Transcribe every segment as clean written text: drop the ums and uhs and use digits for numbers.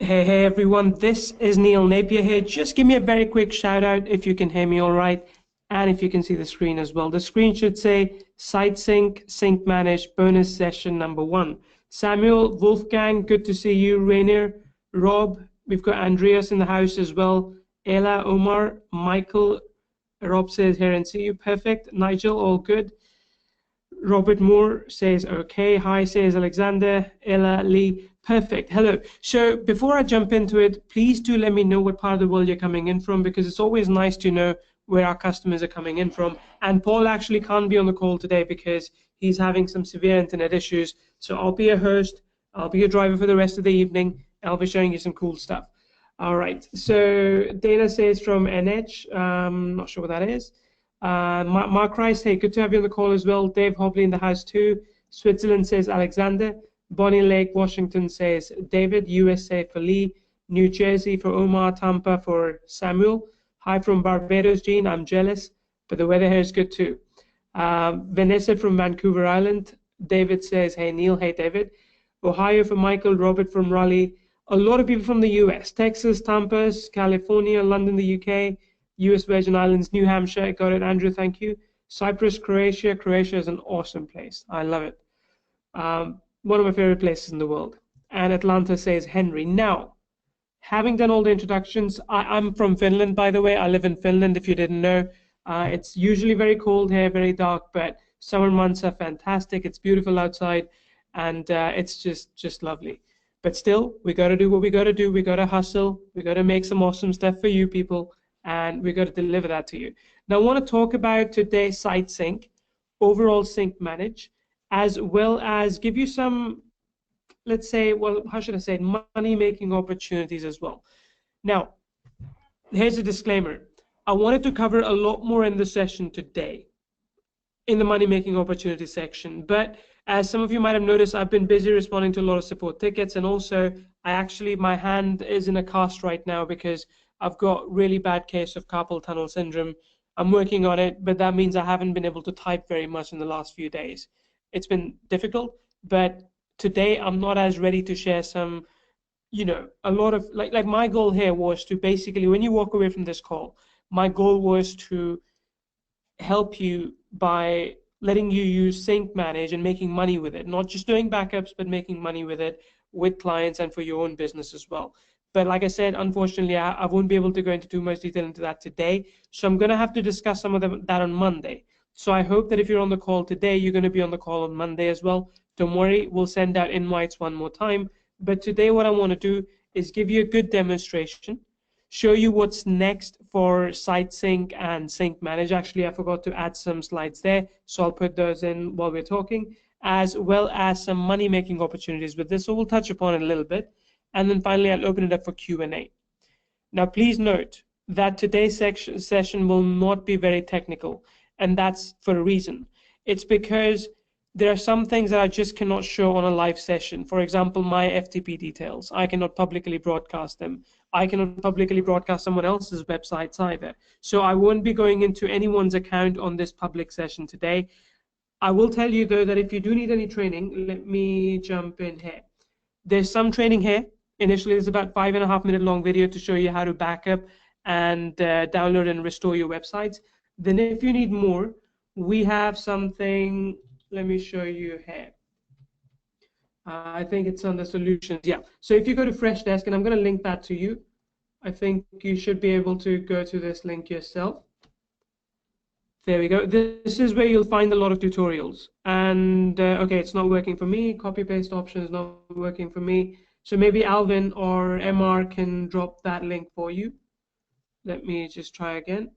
Hey everyone, this is Neil Napier here. Just give me a very quick shout out if you can hear me all right and if you can see the screen as well. The screen should say SiteSync, Sync Manage, bonus session number 1. Samuel, Wolfgang, good to see you. Rainier, Rob, we've got Andreas in the house as well. Ella, Omar, Michael, Rob says here and see you. Perfect. Nigel, all good. Robert Moore says okay. Hi, says Alexander. Ella Lee. Perfect. Hello. So before I jump into it, please do let me know what part of the world you're coming in from, because it's always nice to know where our customers are coming in from. And Paul actually can't be on the call today because he's having some severe internet issues. So I'll be a host. I'll be your driver for the rest of the evening. I'll be showing you some cool stuff. All right. So Dana says from NH. Not sure what that is. Mark Rice, hey, good to have you on the call as well. Dave Hobley in the house too. Switzerland says Alexander. Bonnie Lake, Washington says David. USA for Lee. New Jersey for Omar. Tampa for Samuel. Hi from Barbados, Jean. I'm jealous, but the weather here is good too. Vanessa from Vancouver Island. David says, hey Neil, hey David. Ohio for Michael. Robert from Raleigh. A lot of people from the US. Texas, Tampa, California, London, the UK. US Virgin Islands, New Hampshire, got it, Andrew, thank you. Cyprus, Croatia. Croatia is an awesome place. I love it. One of my favorite places in the world. And Atlanta says Henry. Now, having done all the introductions, I'm from Finland, by the way. I live in Finland, if you didn't know. It's usually very cold here, very dark, but summer months are fantastic. It's beautiful outside, and it's just lovely. But still, we got to do what we got to do. We got to hustle. We got to make some awesome stuff for you people, and we got to deliver that to you. Now, I want to talk about today SiteSync, overall sync manage, as well as give you some, let's say, well, how should I say, money-making opportunities as well. Now, here's a disclaimer. I wanted to cover a lot more in the session today in the money-making opportunity section, but as some of you might have noticed, I've been busy responding to a lot of support tickets, and also my hand is in a cast right now because I've got really bad case of carpal tunnel syndrome. I'm working on it, but that means I haven't been able to type very much in the last few days. It's been difficult, but today I'm not as ready to share some, a lot of, like my goal here was to basically, when you walk away from this call, my goal was to help you by letting you use Sync Manage and making money with it, not just doing backups, but making money with it with clients and for your own business as well. But like I said, unfortunately, I won't be able to go into too much detail into that today. So I'm going to have to discuss some of that on Monday. So I hope that if you're on the call today, you're going to be on the call on Monday as well. Don't worry, we'll send out invites one more time. But today what I want to do is give you a good demonstration, show you what's next for SiteSync and Sync Manage. Actually, I forgot to add some slides there, so I'll put those in while we're talking, as well as some money-making opportunities with this. So we'll touch upon it a little bit. And then finally, I'll open it up for Q&A. Now, please note that today's session will not be very technical, and that's for a reason. It's because there are some things that I just cannot show on a live session. For example, my FTP details. I cannot publicly broadcast them. I cannot publicly broadcast someone else's websites either. So I won't be going into anyone's account on this public session today. I will tell you, though, that if you do need any training, let me jump in here. There's some training here. Initially, it's about 5.5-minute long video to show you how to back up and download and restore your websites. Then if you need more, we have something, let me show you here. I think it's on the solutions, yeah. So if you go to Freshdesk, and I'm going to link that to you, I think you should be able to go to this link yourself. There we go. This is where you'll find a lot of tutorials. And okay, it's not working for me. Copy paste option is not working for me. So maybe Alvin or MR can drop that link for you. Let me just try again.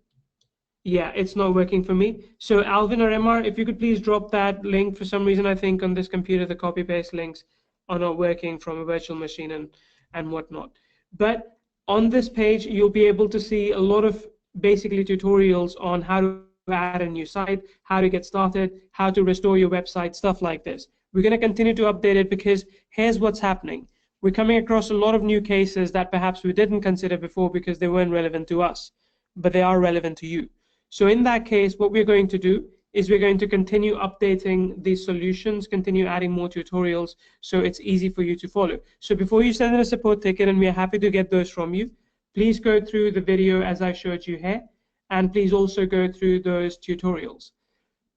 Yeah, it's not working for me. So Alvin or MR, if you could please drop that link. For some reason, I think on this computer, the copy paste links are not working from a virtual machine and whatnot. But on this page, you'll be able to see a lot of basically tutorials on how to add a new site, how to get started, how to restore your website, stuff like this. We're going to continue to update it because here's what's happening. We're coming across a lot of new cases that perhaps we didn't consider before because they weren't relevant to us, but they are relevant to you. So in that case, what we're going to do is we're going to continue updating these solutions, continue adding more tutorials, so it's easy for you to follow. So before you send in a support ticket, and we're happy to get those from you, please go through the video as I showed you here, and please also go through those tutorials.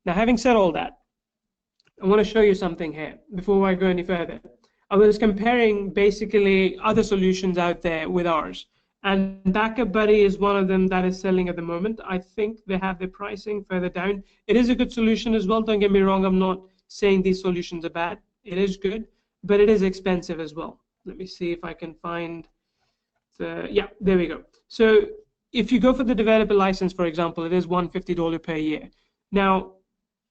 Now, having said all that, I want to show you something here before I go any further. I was comparing basically other solutions out there with ours, and Backup Buddy is one of them that is selling at the moment. I think they have their pricing further down. It is a good solution as well. Don't get me wrong. I'm not saying these solutions are bad. It is good, but it is expensive as well. Let me see if I can find the, yeah, there we go. So if you go for the developer license, for example, it is $150 per year. Now,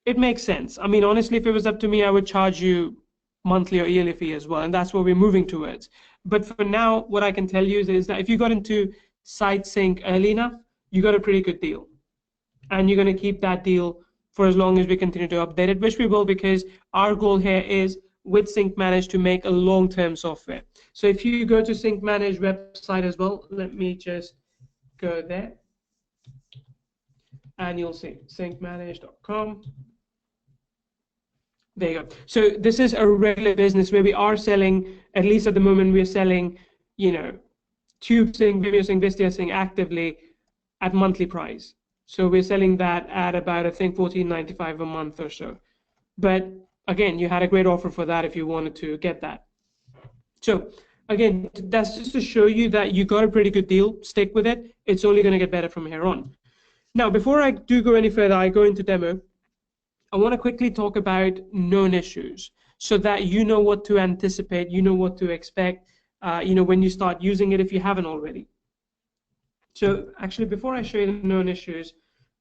it makes sense. I mean, honestly, if it was up to me, I would charge you monthly or yearly fee as well, and that's what we're moving towards. But for now, what I can tell you is that if you got into SiteSync early enough, you got a pretty good deal, and you're going to keep that deal for as long as we continue to update it, which we will, because our goal here is with Sync Manage to make a long-term software. So if you go to Sync Manage website as well, let me just go there, and you'll see syncmanage.com. There you go. So this is a regular business where we are selling, at least at the moment, we're selling, you know, TubeSync, VideoSync, VistaSync actively at monthly price. So we're selling that at about, I think, $14.95 a month or so. But again, you had a great offer for that if you wanted to get that. So again, that's just to show you that you got a pretty good deal. Stick with it. It's only going to get better from here on. Now, before I do go any further, I go into demo. I want to quickly talk about known issues so that you know what to anticipate, you know what to expect, you know, when you start using it if you haven't already. So actually, before I show you the known issues,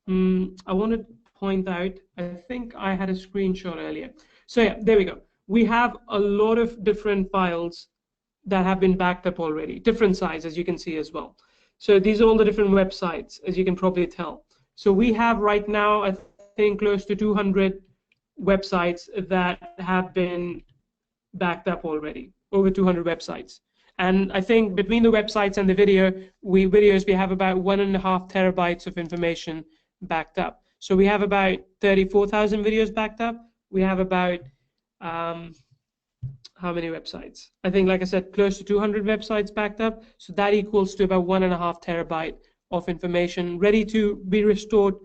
I want to point out, I think I had a screenshot earlier. So yeah, there we go. We have a lot of different files that have been backed up already, different sizes, you can see as well. So these are all the different websites, as you can probably tell. So we have right now, I think, close to 200 websites that have been backed up already, over 200 websites. And I think between the websites and the videos, we have about 1.5 terabytes of information backed up. So we have about 34,000 videos backed up. We have about, how many websites? I think, like I said, close to 200 websites backed up. So that equals to about 1.5 terabyte of information ready to be restored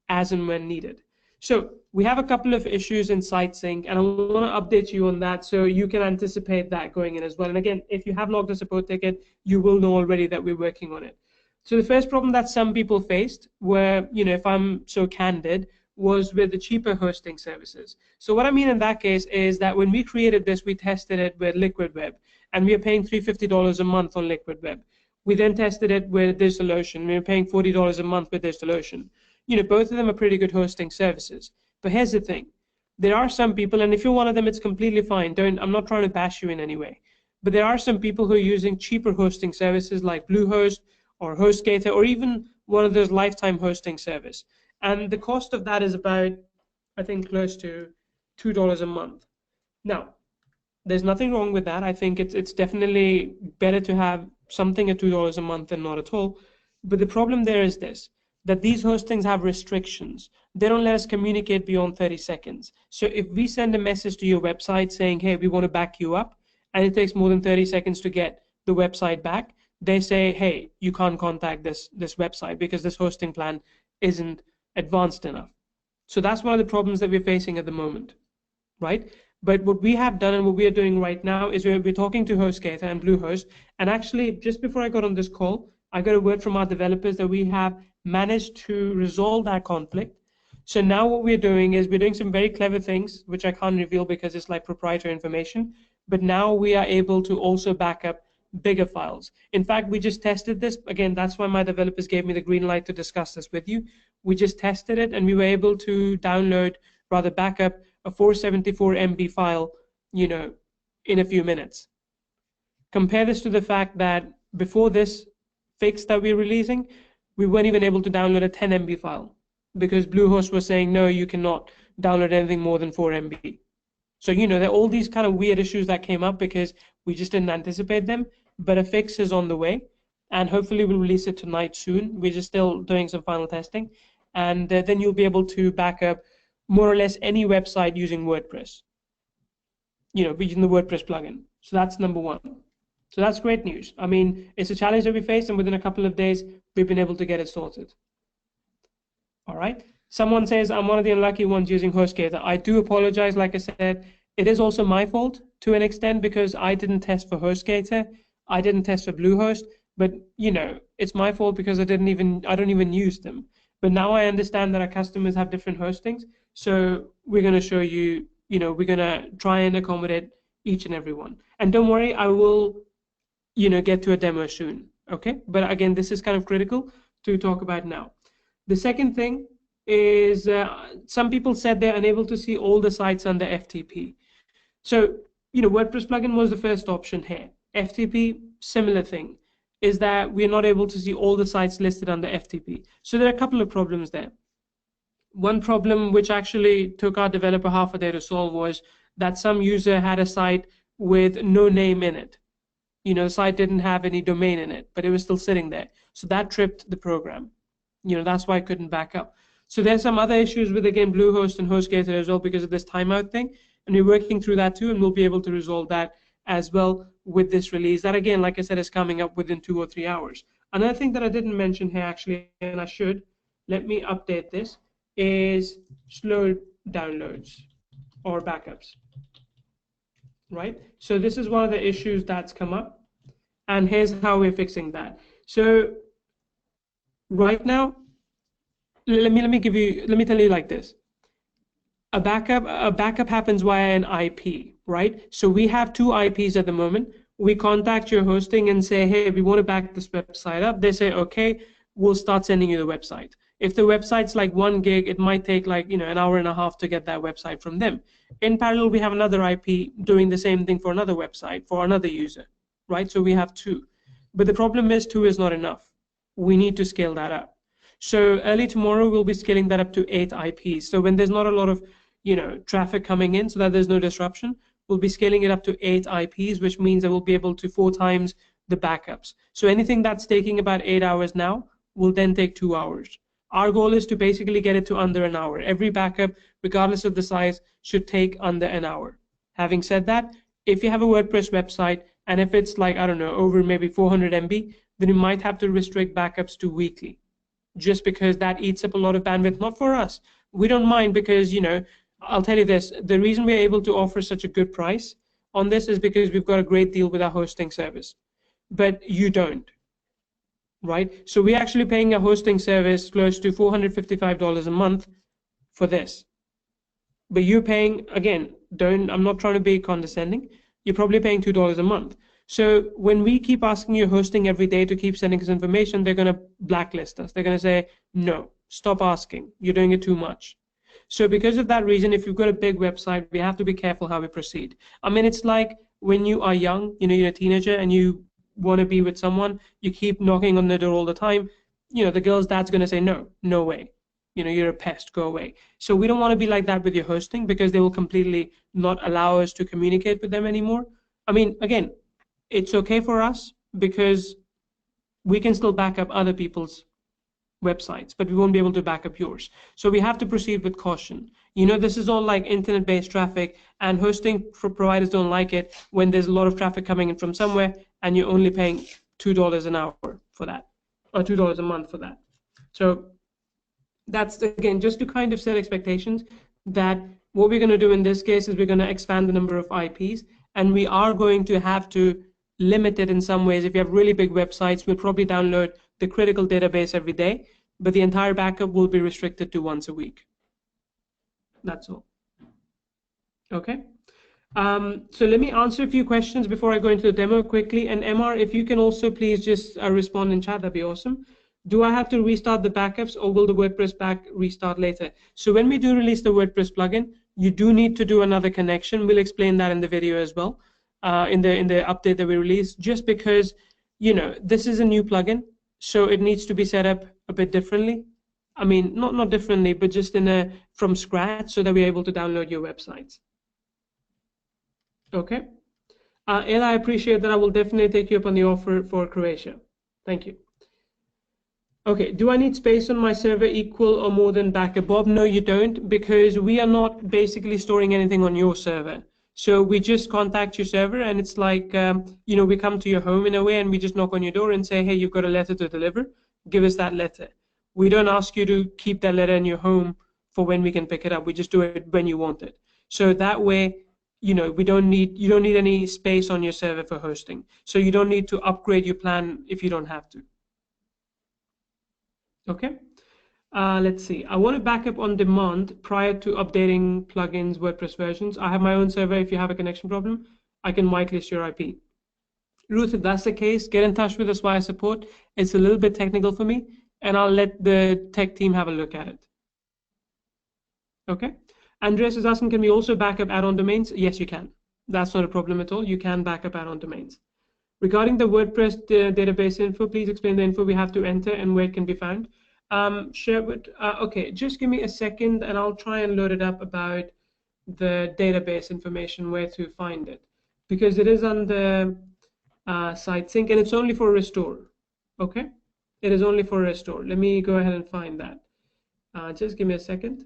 as and when needed. So we have a couple of issues in SiteSync, and I want to update you on that so you can anticipate that going in as well. And again, if you have logged a support ticket, you will know already that we're working on it. So the first problem that some people faced were, you know, if I'm so candid, was with the cheaper hosting services. So what I mean in that case is that when we created this, we tested it with Liquid Web, and we are paying $350 a month on Liquid Web. We then tested it with DigitalOcean. We were paying $40 a month with DigitalOcean. You know, both of them are pretty good hosting services. But here's the thing. There are some people, and if you're one of them, it's completely fine. I'm not trying to bash you in any way. But there are some people who are using cheaper hosting services like Bluehost or HostGator or even one of those lifetime hosting service. And the cost of that is about, I think, close to $2 a month. Now, there's nothing wrong with that. I think it's definitely better to have something at $2 a month than not at all. But the problem there is this, that these hostings have restrictions. They don't let us communicate beyond 30 seconds. So if we send a message to your website saying, hey, we want to back you up, and it takes more than 30 seconds to get the website back, they say, hey, you can't contact this website because this hosting plan isn't advanced enough. So that's one of the problems that we're facing at the moment, right? But what we have done and what we are doing right now is we're talking to HostGator and Bluehost. And actually, just before I got on this call, I got a word from our developers that we have managed to resolve that conflict. So now what we're doing is we're doing some very clever things, which I can't reveal because it's like proprietary information. But now we are able to also back up bigger files. In fact, we just tested this. Again, that's why my developers gave me the green light to discuss this with you. We just tested it, and we were able to back up a 474 MB file, you know, in a few minutes. Compare this to the fact that before this fix that we're releasing, we weren't even able to download a 10 MB file because Bluehost was saying, no, you cannot download anything more than 4 MB. So, you know, there are all these kind of weird issues that came up because we just didn't anticipate them, but a fix is on the way, and hopefully we'll release it tonight soon. We're just still doing some final testing, and then you'll be able to back up more or less any website using WordPress, using the WordPress plugin. So that's number one. So that's great news. I mean, it's a challenge that we faced, and within a couple of days, we've been able to get it sorted. All right. Someone says, I'm one of the unlucky ones using HostGator. I do apologize. Like I said, it is also my fault to an extent because I didn't test for HostGator. I didn't test for Bluehost, but it's my fault because I don't even use them. But now I understand that our customers have different hostings. So we're going to show you, we're going to try and accommodate each and every one. And don't worry, I will, get to a demo soon. Okay. But again, this is kind of critical to talk about now. The second thing is some people said they're unable to see all the sites under FTP. So, WordPress plugin was the first option here. FTP, similar thing, is that we're not able to see all the sites listed under FTP. So there are a couple of problems there. One problem which actually took our developer half a day to solve was that some user had a site with no name in it. The site didn't have any domain in it, but it was still sitting there. So that tripped the program. That's why I couldn't back up. So there's some other issues with, again, Bluehost and HostGator as well because of this timeout thing. And we're working through that too, and we'll be able to resolve that as well with this release. That, again, like I said, is coming up within 2 or 3 hours. Another thing that I didn't mention here, actually, and I should, let me update this, is slow downloads or backups, right? So this is one of the issues that's come up, and here's how we're fixing that. So right now, let me tell you like this. A backup happens via an IP, right? So we have 2 IPs at the moment. We contact your hosting and say, hey, we want to back this website up. They say, okay, we'll start sending you the website. If the website's like 1 gig, it might take like, an hour and a half to get that website from them. In parallel, we have another IP doing the same thing for another website, for another user, right? So we have 2. But the problem is 2 is not enough. We need to scale that up. So early tomorrow, we'll be scaling that up to 8 IPs. So when there's not a lot of traffic coming in so that there's no disruption, we'll be scaling it up to 8 IPs, which means that we'll be able to 4 times the backups. So anything that's taking about 8 hours now will then take 2 hours. Our goal is to basically get it to under an hour. Every backup, regardless of the size, should take under an hour. Having said that, if you have a WordPress website and if it's like, I don't know, over maybe 400 MB, then you might have to restrict backups to weekly, just because that eats up a lot of bandwidth. Not for us. We don't mind because, I'll tell you this, the reason we're able to offer such a good price on this is because we've got a great deal with our hosting service, but you don't, right? So we're actually paying a hosting service close to $455 a month for this. But you're paying, again, I'm not trying to be condescending, you're probably paying $2 a month. So when we keep asking you hosting every day to keep sending us information, they're going to blacklist us. They're going to say, no, stop asking. You're doing it too much. So because of that reason, if you've got a big website, we have to be careful how we proceed. I mean, it's like when you are young, you're a teenager and you want to be with someone, you keep knocking on the door all the time. The girl's dad's going to say, no, no way. You're a pest, go away. So we don't want to be like that with your hosting because they will completely not allow us to communicate with them anymore. I mean, again, it's okay for us because we can still back up other people's websites, but we won't be able to back up yours. So we have to proceed with caution. This is all like internet-based traffic, and hosting providers don't like it when there's a lot of traffic coming in from somewhere and you're only paying $2 an hour for that, or $2 a month for that. So that's, again, just to kind of set expectations that what we're going to do in this case is we're going to expand the number of IPs, and we are going to have to limit it in some ways. If you have really big websites, we'll probably download the critical database every day, but the entire backup will be restricted to once a week. That's all. Okay. So let me answer a few questions before I go into the demo quickly. And MR, if you can also please just respond in chat, that'd be awesome. Do I have to restart the backups, or will the WordPress back restart later? So when we do release the WordPress plugin, you do need to do another connection. We'll explain that in the video as well, in the update that we release, just because this is a new plugin, so it needs to be set up a bit differently. I mean, not differently, but just from scratch, so that we're able to download your websites. Okay. Ella, I appreciate that. I will definitely take you up on the offer for Croatia. Thank you. Okay, do I need space on my server equal or more than backup? Bob, no, you don't, because we are not basically storing anything on your server. So we just contact your server, and it's like, we come to your home in a way, and we just knock on your door and say, hey, you've got a letter to deliver. Give us that letter. We don't ask you to keep that letter in your home for when we can pick it up. We just do it when you want it. So that way, you don't need any space on your server for hosting. So you don't need to upgrade your plan if you don't have to. Okay. Let's see. I want to back up on demand prior to updating plugins, WordPress versions. I have my own server. If you have a connection problem, I can whitelist your IP. Ruth, if that's the case, get in touch with us via support. It's a little bit technical for me, and I'll let the tech team have a look at it. Okay. Andreas is asking, can we also back up add-on domains? Yes, you can. That's not a problem at all. You can back up add-on domains. Regarding the WordPress database info, please explain the info we have to enter and where it can be found. Sherwood, okay, just give me a second and I'll try and load it up about the database information, where to find it, because it is under SiteSync and it's only for restore. Okay, it is only for restore. Let me go ahead and find that. Just give me a second.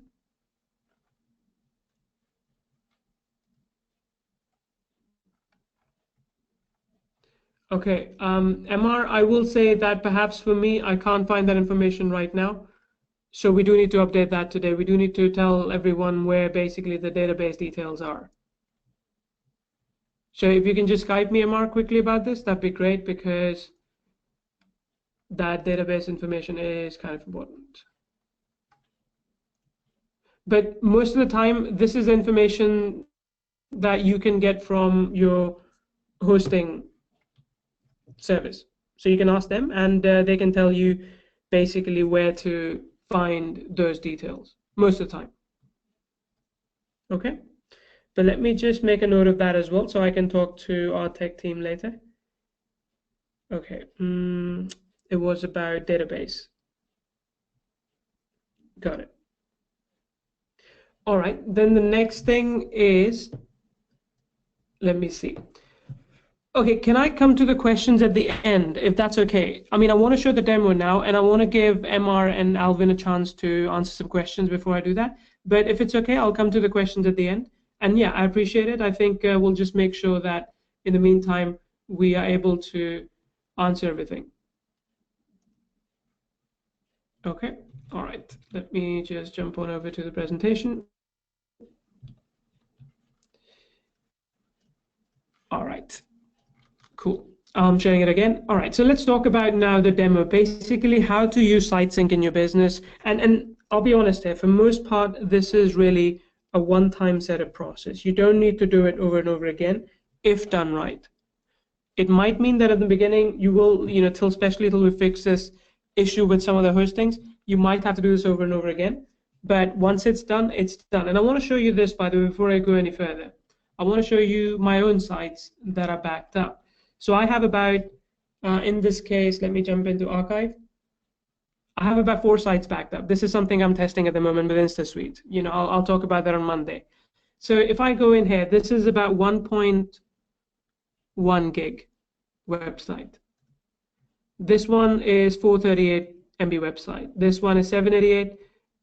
Okay, MR, I will say that perhaps for me, I can't find that information right now. So we do need to update that today. We do need to tell everyone where basically the database details are. So if you can just Skype me, MR, quickly about this, that'd be great, because that database information is kind of important. But most of the time, this is information that you can get from your hosting service. So you can ask them and they can tell you basically where to find those details most of the time. Okay, but let me just make a note of that as well so I can talk to our tech team later. Okay, it was about database. Got it. All right, then the next thing is, let me see. Okay, can I come to the questions at the end, if that's okay? I mean, I want to show the demo now, and I want to give MR and Alvin a chance to answer some questions before I do that. But if it's okay, I'll come to the questions at the end. And yeah, I appreciate it. I think we'll just make sure that in the meantime, we are able to answer everything. Okay, all right. Let me just jump on over to the presentation. All right. Cool. I'm sharing it again. All right, so let's talk about now the demo, basically how to use SiteSync in your business. And I'll be honest here, for most part, this is really a one-time setup process. You don't need to do it over and over again if done right. It might mean that at the beginning you will, especially till we fix this issue with some of the hostings, you might have to do this over and over again. But once it's done, it's done. And I want to show you this, by the way, before I go any further. I want to show you my own sites that are backed up. So I have about, in this case, let me jump into archive. I have about 4 sites backed up. This is something I'm testing at the moment with InstaSuite. I'll talk about that on Monday. So if I go in here, this is about 1.1 gig website. This one is 438 MB website. This one is 788.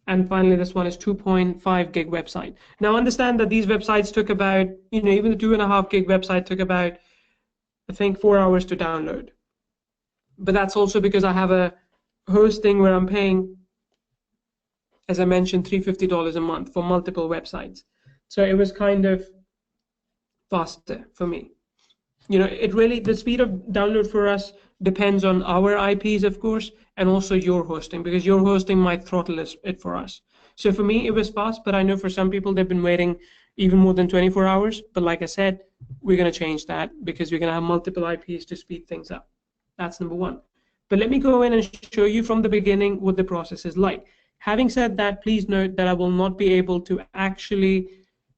And finally, this one is 2.5 gig website. Now understand that these websites took about, even the 2.5 gig website took about, I think, 4 hours to download. But that's also because I have a hosting where I'm paying, as I mentioned, $350 a month for multiple websites. So it was kind of faster for me. The speed of download for us depends on our IPs, of course, and also your hosting, because your hosting might throttle it for us. So for me, it was fast, but I know for some people, they've been waiting even more than 24 hours. But like I said, we're going to change that because we're going to have multiple IPs to speed things up. That's number one. But let me go in and show you from the beginning what the process is like. Having said that, please note that I will not be able to actually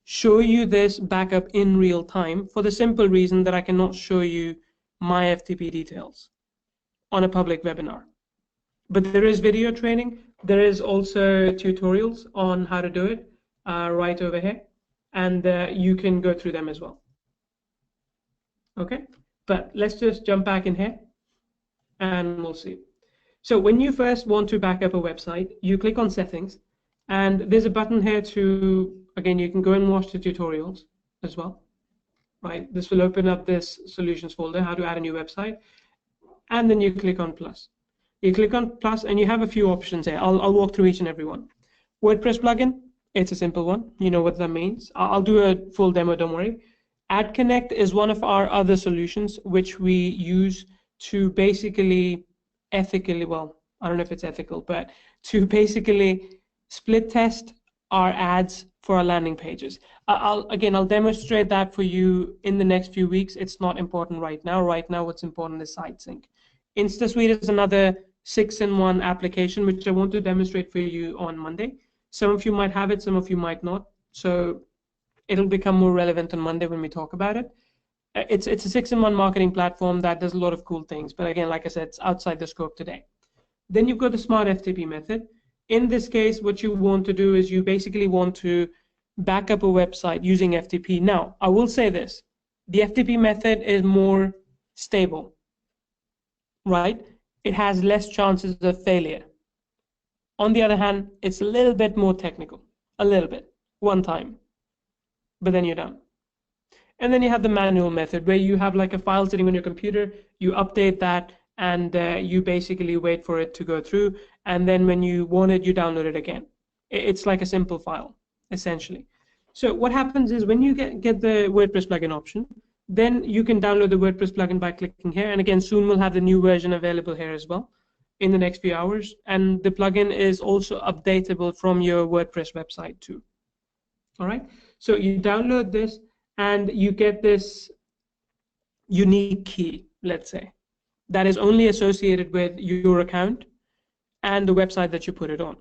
show you this backup in real time for the simple reason that I cannot show you my FTP details on a public webinar. But there is video training. There is also tutorials on how to do it right over here. And you can go through them as well. Okay, but let's just jump back in here and we'll see. So when you first want to back up a website, you click on settings, and there's a button here to, again, you can go and watch the tutorials as well, right? This will open up this solutions folder, how to add a new website, and then you click on plus. You click on plus and you have a few options here. I'll walk through each and every one. WordPress plugin, it's a simple one. You know what that means. I'll do a full demo, don't worry. Ad Connect is one of our other solutions which we use to basically ethically, well, I don't know if it's ethical, but to basically split test our ads for our landing pages. I'll demonstrate that for you in the next few weeks. It's not important right now. Right now, what's important is SiteSync. InstaSuite is another 6-in-1 application, which I want to demonstrate for you on Monday. Some of you might have it, some of you might not. So it'll become more relevant on Monday when we talk about it. It's a 6-in-1 marketing platform that does a lot of cool things. But again, like I said, it's outside the scope today. Then you've got the smart FTP method. In this case, what you want to do is you basically want to back up a website using FTP. Now, I will say this. The FTP method is more stable, right? It has less chances of failure. On the other hand, it's a little bit more technical, a little bit, one time, but then you're done. And then you have the manual method where you have like a file sitting on your computer, you update that, and you basically wait for it to go through, and then when you want it, you download it again. It's like a simple file, essentially. So what happens is when you get the WordPress plugin option, then you can download the WordPress plugin by clicking here, and again, soon we'll have the new version available here as well in the next few hours, and the plugin is also updatable from your WordPress website too. All right, so you download this, and you get this unique key, let's say, that is only associated with your account and the website that you put it on.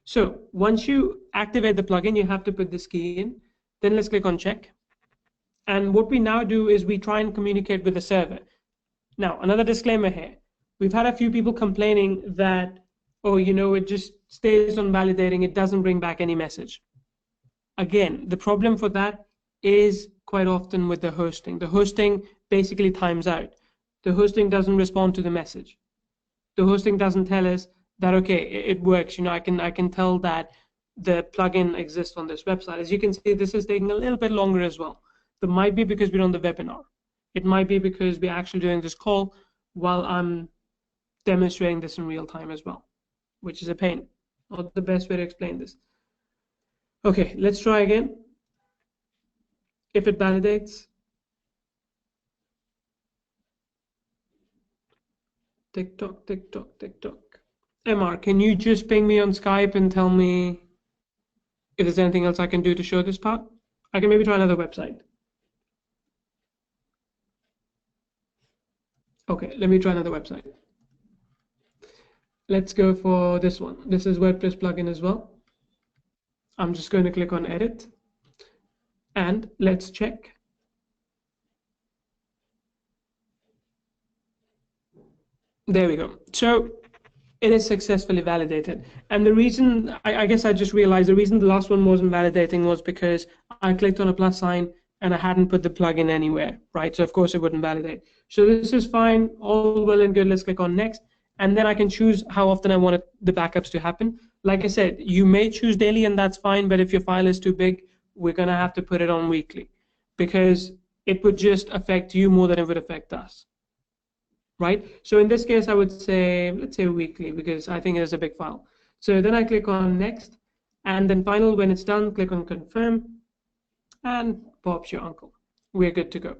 So once you activate the plugin, you have to put this key in. Then let's click on check. And what we now do is we try and communicate with the server. Now, another disclaimer here. We've had a few people complaining that, oh, you know, it just stays on validating. It doesn't bring back any message. Again, the problem for that is quite often with the hosting. The hosting basically times out. The hosting doesn't respond to the message. The hosting doesn't tell us that, okay, it works. You know, I can tell that the plugin exists on this website. As you can see, this is taking a little bit longer as well. That might be because we're on the webinar. It might be because we're actually doing this call while I'm demonstrating this in real time as well, which is a pain. Not the best way to explain this. Okay, let's try again. If it validates, TikTok, TikTok, TikTok. MR, can you just ping me on Skype and tell me if there's anything else I can do to show this part? I can maybe try another website. Okay, let me try another website. Let's go for this one. This is WordPress plugin as well. I'm just going to click on edit and let's check. There we go. So it is successfully validated. And the reason, I guess I just realized the reason the last one wasn't validating was because I clicked on a plus sign and I hadn't put the plugin anywhere, right? So of course it wouldn't validate. So this is fine, all well and good. Let's click on next. And then I can choose how often I want the backups to happen. Like I said, you may choose daily and that's fine, but if your file is too big, we're gonna have to put it on weekly because it would just affect you more than it would affect us. Right? So in this case, I would say, let's say weekly, because I think it is a big file. So then I click on next, and then final, when it's done, click on confirm, and Bob's your uncle. We're good to go.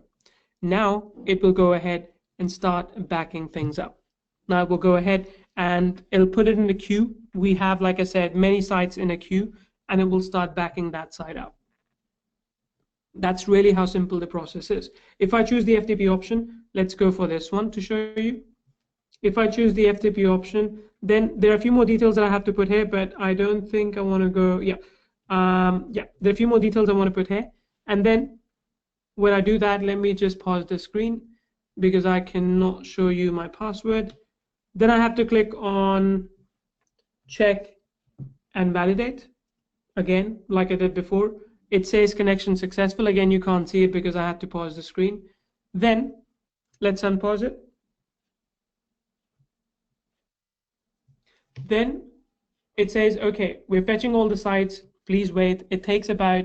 Now it will go ahead and start backing things up. Now it will go ahead and it'll put it in the queue. We have, like I said, many sites in a queue, and it will start backing that site up. That's really how simple the process is. If I choose the FTP option, let's go for this one to show you. If I choose the FTP option, then there are a few more details that I have to put here, but I don't think I want to go, there are a few more details I want to put here. And then when I do that, let me just pause the screen because I cannot show you my password. Then I have to click on check and validate. Again, like I did before. It says connection successful. Again, you can't see it because I had to pause the screen. Then let's unpause it. Then it says, okay, we're fetching all the sites, please wait. It takes about,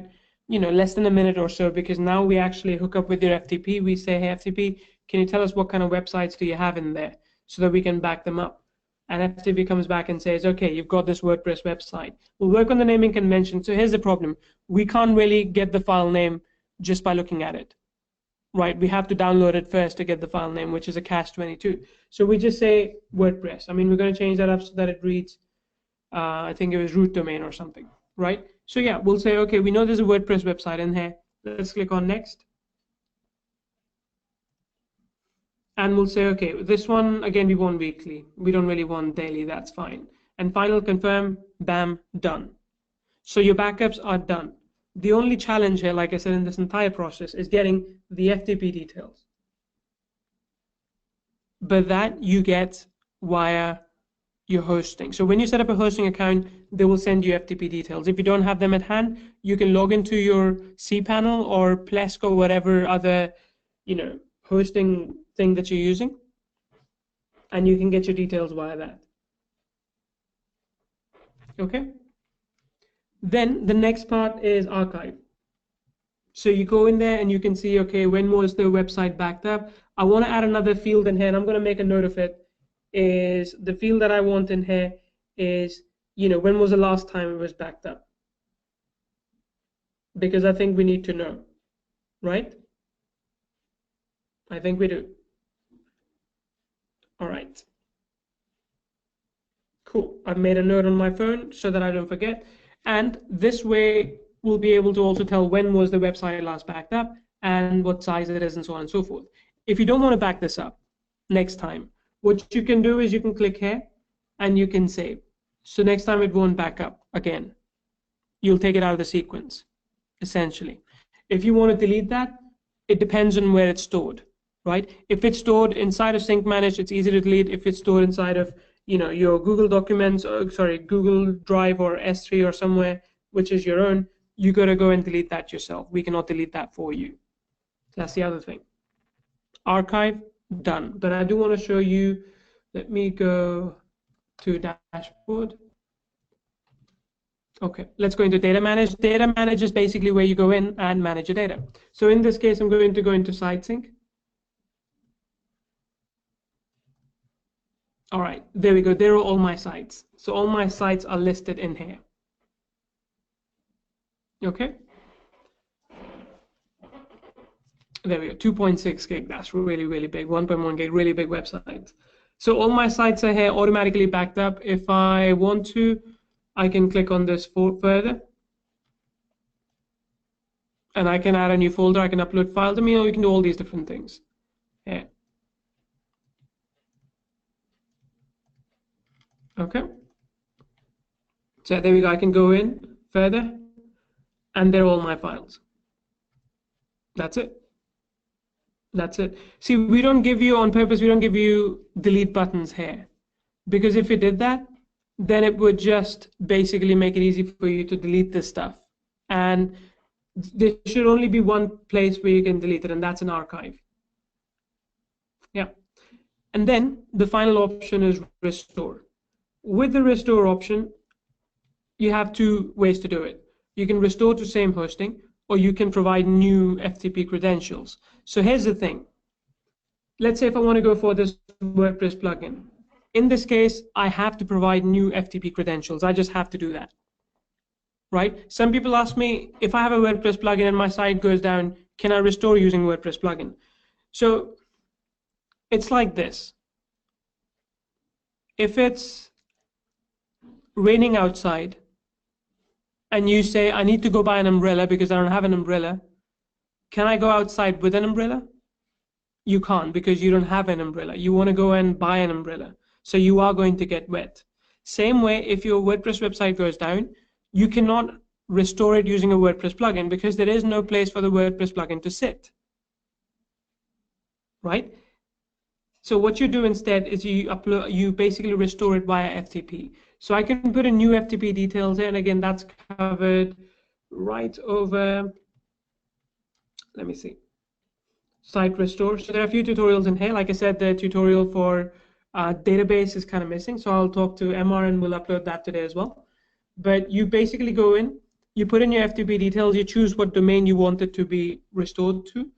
less than a minute or so, because now we actually hook up with your FTP. We say, hey, FTP, can you tell us what kind of websites do you have in there so that we can back them up? And FTP comes back and says, okay, you've got this WordPress website. We'll work on the naming convention. So here's the problem. We can't really get the file name just by looking at it, right? We have to download it first to get the file name, which is a catch-22. So we just say WordPress. I mean, we're going to change that up so that it reads, I think it was root domain or something, right? So yeah, we'll say, okay, we know there's a WordPress website in here. Let's click on next. And we'll say, okay, this one, again, we want weekly. We don't really want daily, that's fine. And final confirm, bam, done. So your backups are done. The only challenge here, like I said, in this entire process is getting the FTP details. But that you get via your hosting. So when you set up a hosting account, they will send you FTP details. If you don't have them at hand, you can log into your cPanel or Plesk or whatever other, hosting thing that you're using, and you can get your details via that. Okay. Then the next part is archive. So you go in there and you can see, okay, when was the website backed up? I want to add another field in here, and I'm going to make a note of it. Is the field that I want in here is, when was the last time it was backed up? Because I think we need to know, right? I think we do. All right. Cool. I've made a note on my phone so that I don't forget. And this way we'll be able to also tell when was the website last backed up and what size it is and so on and so forth. If you don't want to back this up next time, what you can do is you can click here and you can save. So next time it won't back up again. You'll take it out of the sequence, essentially. If you want to delete that, it depends on where it's stored, right? If it's stored inside of Sync Manage, it's easy to delete. If it's stored inside of your Google Documents, Google Drive or S3 or somewhere, which is your own, you got to go and delete that yourself. We cannot delete that for you. That's the other thing. Archive, done. But I do want to show you, let me go to dashboard. Okay, let's go into data manage. Data manage is basically where you go in and manage your data. So in this case, I'm going to go into SiteSync. All right, there we go. There are all my sites. So all my sites are listed in here. Okay. There we go, 2.6 gig. That's really, really big. 1.1 gig, really big website. So all my sites are here automatically backed up. If I want to, I can click on this further. And I can add a new folder. I can upload files. I mean, you can do all these different things. Yeah. Okay. So there we go. I can go in further, and they're all my files. That's it. That's it. See, we don't give you, on purpose, we don't give you delete buttons here. Because if you did that, then it would just basically make it easy for you to delete this stuff. And there should only be one place where you can delete it, and that's an archive. Yeah. And then the final option is restore. With the restore option, you have two ways to do it. You can restore to same hosting, or you can provide new FTP credentials. So here's the thing. Let's say if I want to go for this WordPress plugin. In this case, I have to provide new FTP credentials. I just have to do that, right? Some people ask me, if I have a WordPress plugin and my site goes down, can I restore using WordPress plugin? So it's like this. If it's raining outside, and you say, I need to go buy an umbrella because I don't have an umbrella, can I go outside with an umbrella? You can't, because you don't have an umbrella. You want to go and buy an umbrella. So you are going to get wet. Same way, if your WordPress website goes down, you cannot restore it using a WordPress plugin because there is no place for the WordPress plugin to sit, right? So what you do instead is you basically restore it via FTP. So I can put in new FTP details here, and again, that's covered right over, let me see, site restore. So there are a few tutorials in here. Like I said, the tutorial for Database is kind of missing, so I'll talk to MR and we'll upload that today as well. But you basically go in, you put in your FTP details, you choose what domain you want it to be restored to,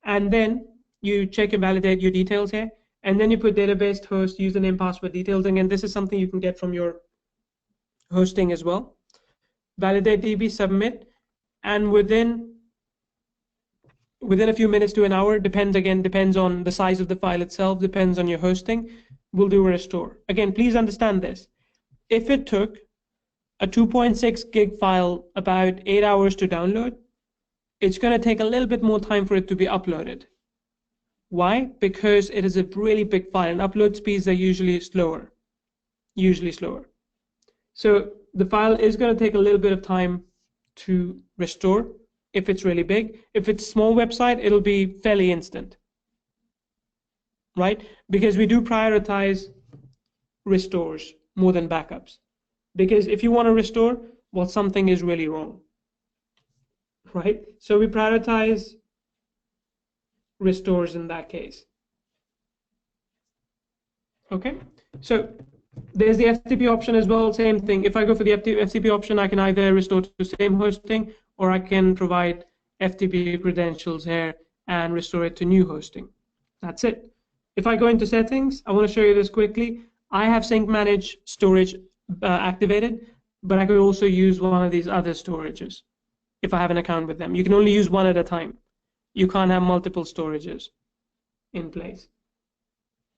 and then you check and validate your details here, and then you put database, host, username, password details. Again, this is something you can get from your hosting as well. Validate DB, submit, and within a few minutes to an hour, depends on the size of the file itself, depends on your hosting, we'll do a restore. Again, please understand this. If it took a 2.6 gig file about 8 hours to download, it's going to take a little bit more time for it to be uploaded. Why? Because it is a really big file and upload speeds are usually slower. So the file is going to take a little bit of time to restore if it's really big. If it's a small website, it'll be fairly instant, right? Because we do prioritize restores more than backups. Because if you want to restore, well, something is really wrong, right? So we prioritize restores in that case. Okay, so there's the FTP option as well, same thing. If I go for the FTP option, I can either restore to the same hosting, or I can provide FTP credentials here and restore it to new hosting. That's it. If I go into settings, I want to show you this quickly. I have sync manage storage activated, but I could also use one of these other storages if I have an account with them. You can only use one at a time. You can't have multiple storages in place.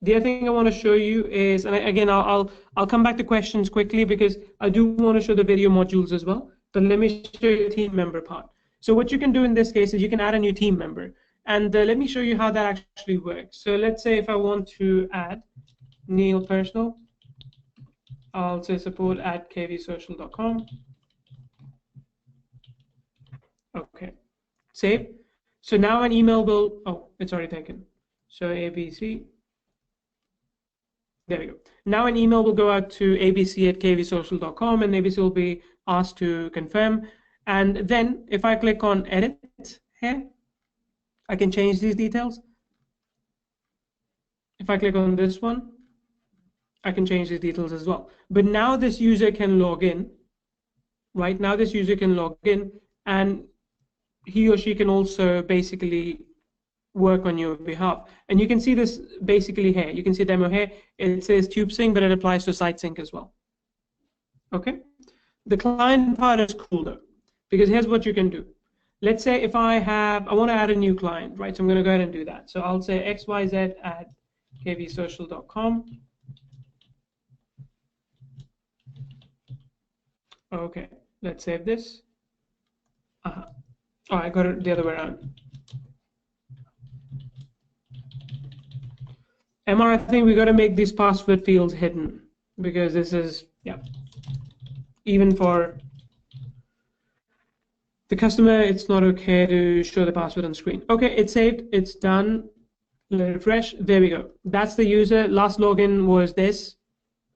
The other thing I want to show you is, and again, I'll come back to questions quickly because I do want to show the video modules as well, but let me show you the team member part. So what you can do in this case is you can add a new team member, and let me show you how that actually works. So let's say if I want to add Neil Personal, I'll say support@kvsocial.com. Okay, save. So now an email will, oh, it's already taken. So ABC. There we go. Now an email will go out to abc@kvsocial.com, and ABC will be asked to confirm. And then if I click on edit here, I can change these details. If I click on this one, I can change these details as well. But now this user can log in, right? Now this user can log in, and he or she can also basically work on your behalf. And you can see this basically here. You can see demo here. It says TubeSync, but it applies to SiteSync as well. Okay. The client part is cool though, because here's what you can do. Let's say if I want to add a new client, right? So I'm going to go ahead and do that. So I'll say xyz@kvsocial.com. Okay. Let's save this. Oh, I got it the other way around. MR, I think we got to make these password fields hidden because this is, yeah, even for the customer, it's not okay to show the password on screen. Okay, it's saved, it's done. Refresh, there we go. That's the user. Last login was this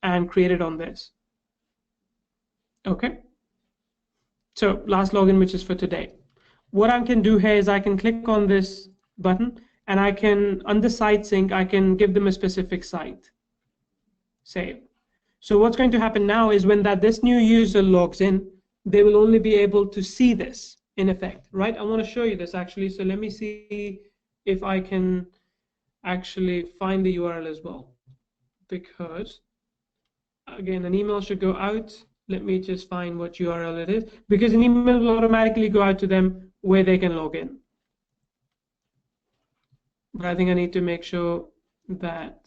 and created on this. Okay, so last login, which is for today. What I can do here is I can click on this button, and I can, under SiteSync, I can give them a specific site. Save. So what's going to happen now is when this new user logs in, they will only be able to see this in effect, right? I want to show you this actually. So let me see if I can actually find the URL as well, because again, an email should go out. Let me just find what URL it is, because an email will automatically go out to them where they can log in. But I think I need to make sure that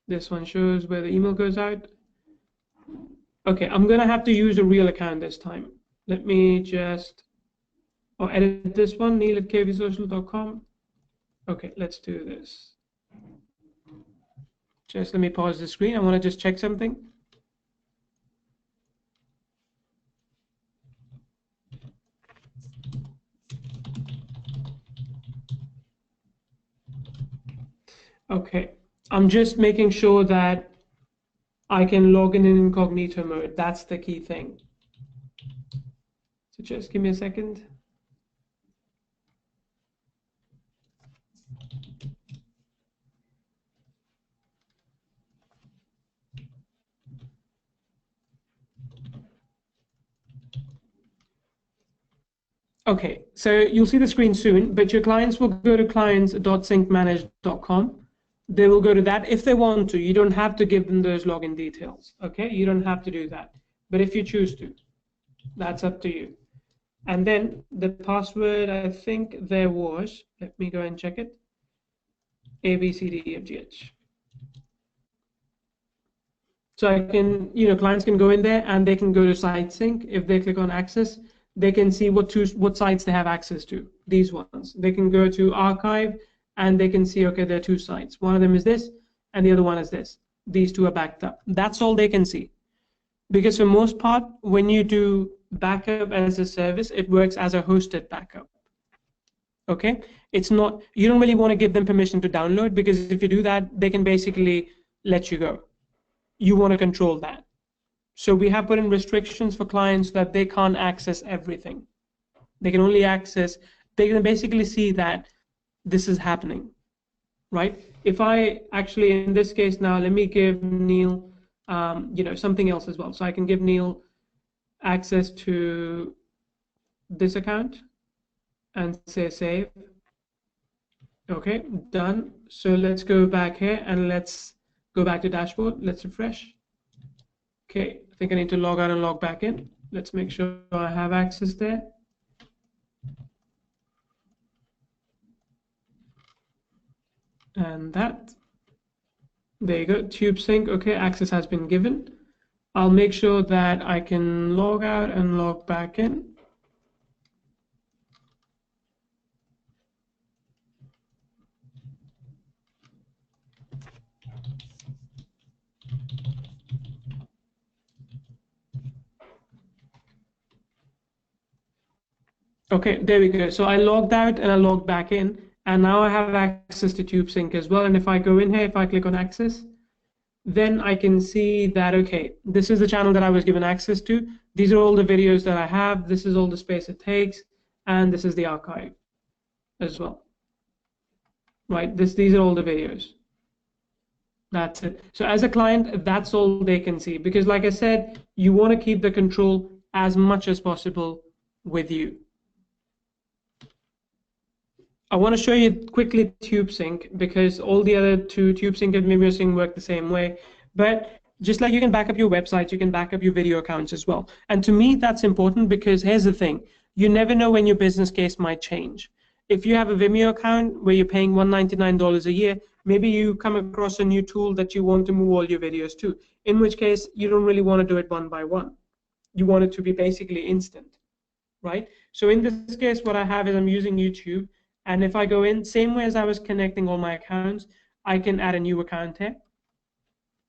this one shows where the email goes out. Okay, I'm going to have to use a real account this time. Let me just edit this one, neil@kvsocial.com. Okay, let's do this. Just let me pause the screen. I want to just check something. Okay, I'm just making sure that I can log in incognito mode. That's the key thing. So just give me a second. Okay, so you'll see the screen soon, but your clients will go to clients.syncmanage.com. They will go to that if they want to. You don't have to give them those login details, okay? You don't have to do that. But if you choose to, that's up to you. And then the password, I think there was, let me go and check it, A, B, C, D, E, F, G, H. So I can, clients can go in there and they can go to SiteSync. If they click on access, they can see what sites they have access to, these ones. They can go to archive and they can see, okay, there are two sites. One of them is this and the other one is this. These two are backed up. That's all they can see. Because for most part, when you do backup as a service, it works as a hosted backup. Okay? It's not, you don't really want to give them permission to download, because if you do that, they can basically let you go. You want to control that. So we have put in restrictions for clients that they can't access everything. They can only access, they can basically see that this is happening, right? If I actually, in this case now, let me give Neil, something else as well. So I can give Neil access to this account and say save. Okay, done. So let's go back here and let's go back to dashboard. Let's refresh. Okay, I think I need to log out and log back in. Let's make sure I have access there. And that, there you go, TubeSync. Okay, access has been given. I'll make sure that I can log out and log back in. Okay, there we go. So I logged out and I logged back in, and now I have access to TubeSync as well. And if I go in here, if I click on access, then I can see that, okay, this is the channel that I was given access to. These are all the videos that I have. This is all the space it takes, and this is the archive as well. Right, these are all the videos. That's it. So as a client, that's all they can see, because like I said, you want to keep the control as much as possible with you. I want to show you quickly TubeSync, because all the other two, TubeSync and VimeoSync, work the same way. But just like you can back up your website, you can back up your video accounts as well. And to me, that's important, because here's the thing. You never know when your business case might change. If you have a Vimeo account where you're paying $199 a year, maybe you come across a new tool that you want to move all your videos to, in which case you don't really want to do it one by one. You want it to be basically instant, right? So in this case, what I have is I'm using YouTube. And if I go in, same way as I was connecting all my accounts, I can add a new account here.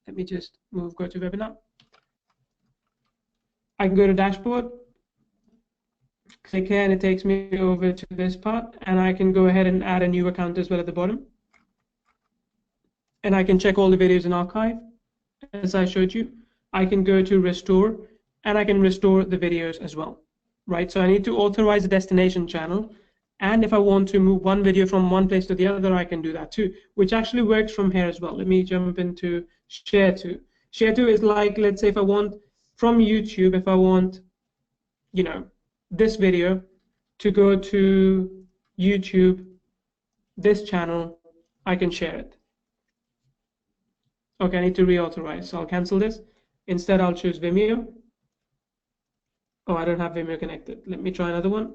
Let me just go to webinar. I can go to dashboard, click here, and it takes me over to this part. And I can go ahead and add a new account as well at the bottom. And I can check all the videos in archive, as I showed you. I can go to restore, and I can restore the videos as well, right? So I need to authorize the destination channel. And if I want to move one video from one place to the other, I can do that too, which actually works from here as well. Let me jump into share to. Share to is like, let's say if I want from YouTube, if I want, this video to go to YouTube, this channel, I can share it. Okay, I need to reauthorize, so I'll cancel this. Instead, I'll choose Vimeo. Oh, I don't have Vimeo connected. Let me try another one.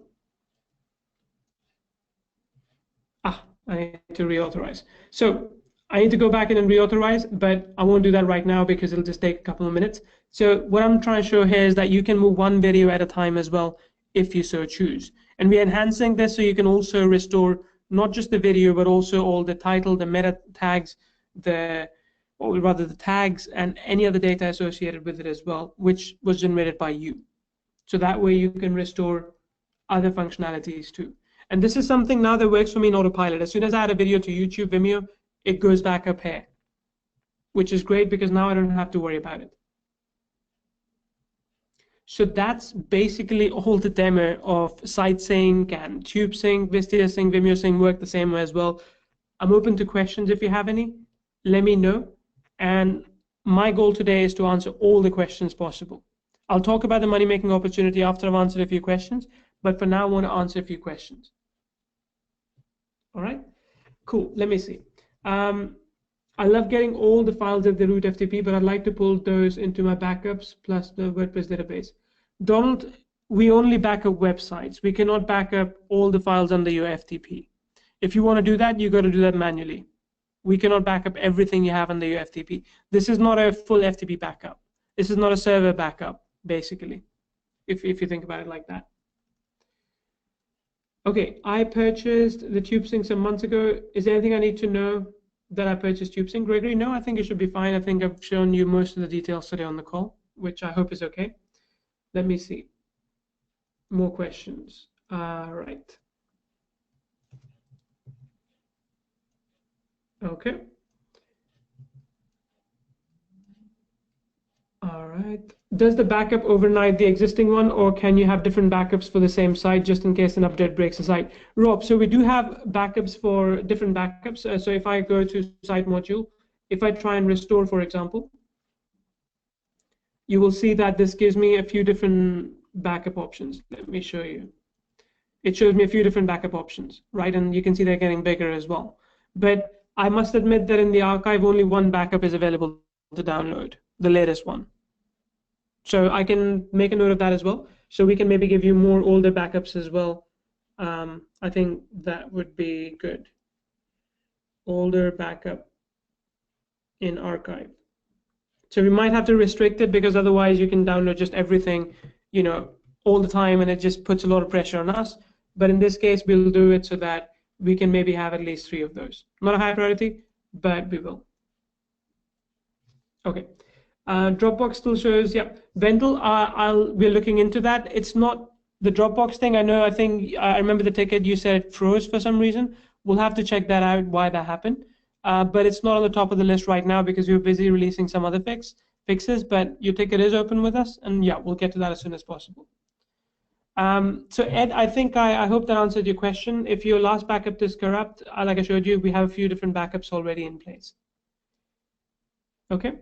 I need to reauthorize. So I need to go back in and reauthorize, but I won't do that right now because it'll just take a couple of minutes. So what I'm trying to show here is that you can move one video at a time as well, if you so choose. And we're enhancing this so you can also restore not just the video, but also all the title, the meta tags, the tags and any other data associated with it as well, which was generated by you. So that way you can restore other functionalities too. And this is something now that works for me in autopilot. As soon as I add a video to YouTube, Vimeo, it goes back up here, which is great because now I don't have to worry about it. So that's basically all the demo of SiteSync and TubeSync, VistaSync, VimeoSync work the same way as well. I'm open to questions if you have any. Let me know. And my goal today is to answer all the questions possible. I'll talk about the money-making opportunity after I've answered a few questions, But for now, I want to answer a few questions. All right, cool. Let me see. I love getting all the files at the root FTP, but I'd like to pull those into my backups plus the WordPress database. Donald, we only backup websites. We cannot backup all the files under your FTP. If you want to do that, you got to do that manually. We cannot backup everything you have under your FTP. This is not a full FTP backup. This is not a server backup, basically, if you think about it like that. Okay, I purchased the TubeSync some months ago. Is there anything I need to know that I purchased TubeSync? Gregory, no, I think it should be fine. I think I've shown you most of the details today on the call, which I hope is okay. Let me see. More questions. Right. Okay. All right. Does the backup overnight the existing one, or can you have different backups for the same site just in case an update breaks the site? Rob, so we do have backups for different backups. So if I go to site module, if I try and restore, for example, you will see that this gives me a few different backup options. Let me show you. It shows me a few different backup options, right? And you can see they're getting bigger as well. But I must admit that in the archive, only one backup is available to download, the latest one. So I can make a note of that as well. So we can maybe give you more older backups as well. I think that would be good. Older backup in archive. So we might have to restrict it because otherwise you can download just everything, you know, all the time, and it just puts a lot of pressure on us. But in this case, we'll do it so that we can maybe have at least 3 of those. Not a high priority, but we will. Okay. Dropbox still shows, yeah. Wendell, we're looking into that. It's not the Dropbox thing. I think I remember the ticket you said it froze for some reason. We'll have to check that out, why that happened. But it's not on the top of the list right now because we're busy releasing some other fixes, but your ticket is open with us, and yeah, we'll get to that as soon as possible. So Ed, I think I hope that answered your question. If your last backup is corrupt, like I showed you, we have a few different backups already in place. Okay.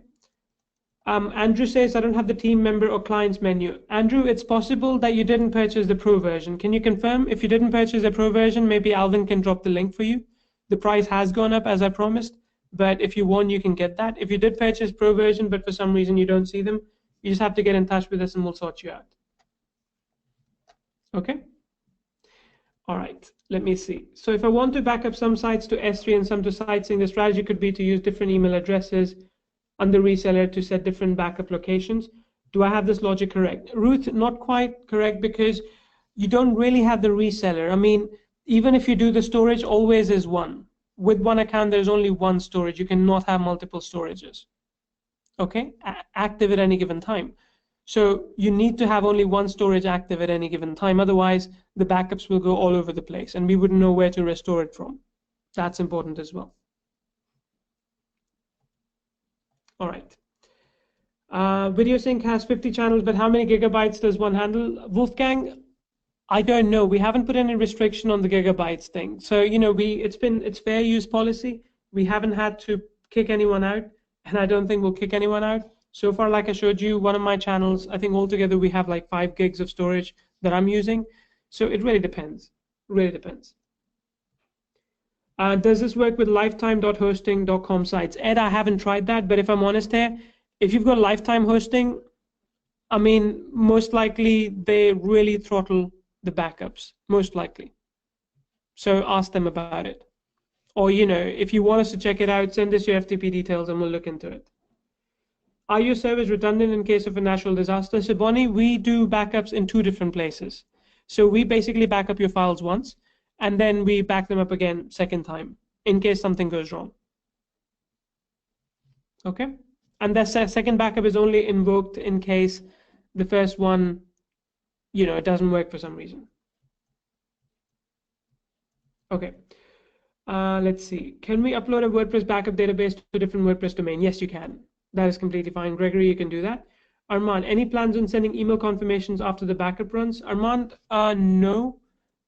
Andrew says, I don't have the team member or clients menu. Andrew, it's possible that you didn't purchase the pro version. Can you confirm? If you didn't purchase the pro version, maybe Alvin can drop the link for you. The price has gone up as I promised, but if you want, you can get that. If you did purchase pro version, but for some reason you don't see them, you just have to get in touch with us and we'll sort you out. Okay. All right, let me see. So if I want to back up some sites to S3 and some to SiteSync, the strategy could be to use different email addresses on the reseller to set different backup locations. Do I have this logic correct? Ruth, not quite correct, because you don't really have the reseller. I mean, even if you do the storage, always is one. With one account, there's only one storage. You cannot have multiple storages. Okay, active at any given time. So you need to have only one storage active at any given time. Otherwise, the backups will go all over the place and we wouldn't know where to restore it from. That's important as well. All right. Video sync has 50 channels, but how many gigabytes does one handle? Wolfgang, I don't know. We haven't put any restriction on the gigabytes thing. So, you know, it's fair use policy. We haven't had to kick anyone out, and I don't think we'll kick anyone out. So far, like I showed you, one of my channels, I think altogether we have like 5 gigs of storage that I'm using. So it really depends. Really depends. Does this work with lifetime.hosting.com sites? Ed, I haven't tried that, but if I'm honest here, if you've got lifetime hosting, I mean, most likely they really throttle the backups, most likely. So ask them about it. Or, you know, if you want us to check it out, send us your FTP details and we'll look into it. Are your servers redundant in case of a natural disaster? So Bonnie, we do backups in 2 different places. So we basically back up your files once, and then we back them up again second time in case something goes wrong. Okay, and the second backup is only invoked in case the first one, you know, it doesn't work for some reason. Okay, let's see. Can we upload a WordPress backup database to a different WordPress domain? Yes, you can. That is completely fine. Gregory, you can do that. Armand, any plans on sending email confirmations after the backup runs? Armand, no.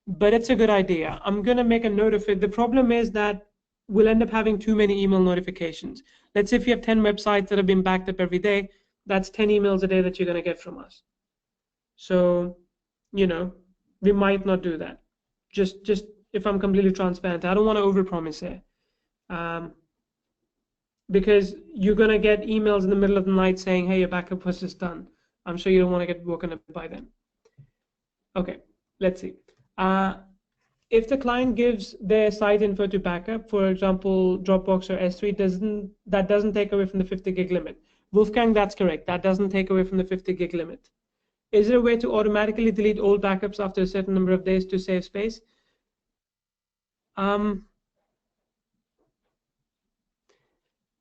But it's a good idea. I'm going to make a note of it. The problem is that we'll end up having too many email notifications. Let's say if you have 10 websites that have been backed up every day, that's 10 emails a day that you're going to get from us. So, you know, We might not do that. Just if I'm completely transparent, I don't want to overpromise here. Because you're going to get emails in the middle of the night saying, hey, your backup was just done. I'm sure you don't want to get woken up by them. Okay, let's see. If the client gives their site info to backup, for example, Dropbox or S3, that doesn't take away from the 50 gig limit. Wolfgang, that's correct. That doesn't take away from the 50 gig limit. Is there a way to automatically delete old backups after a certain number of days to save space?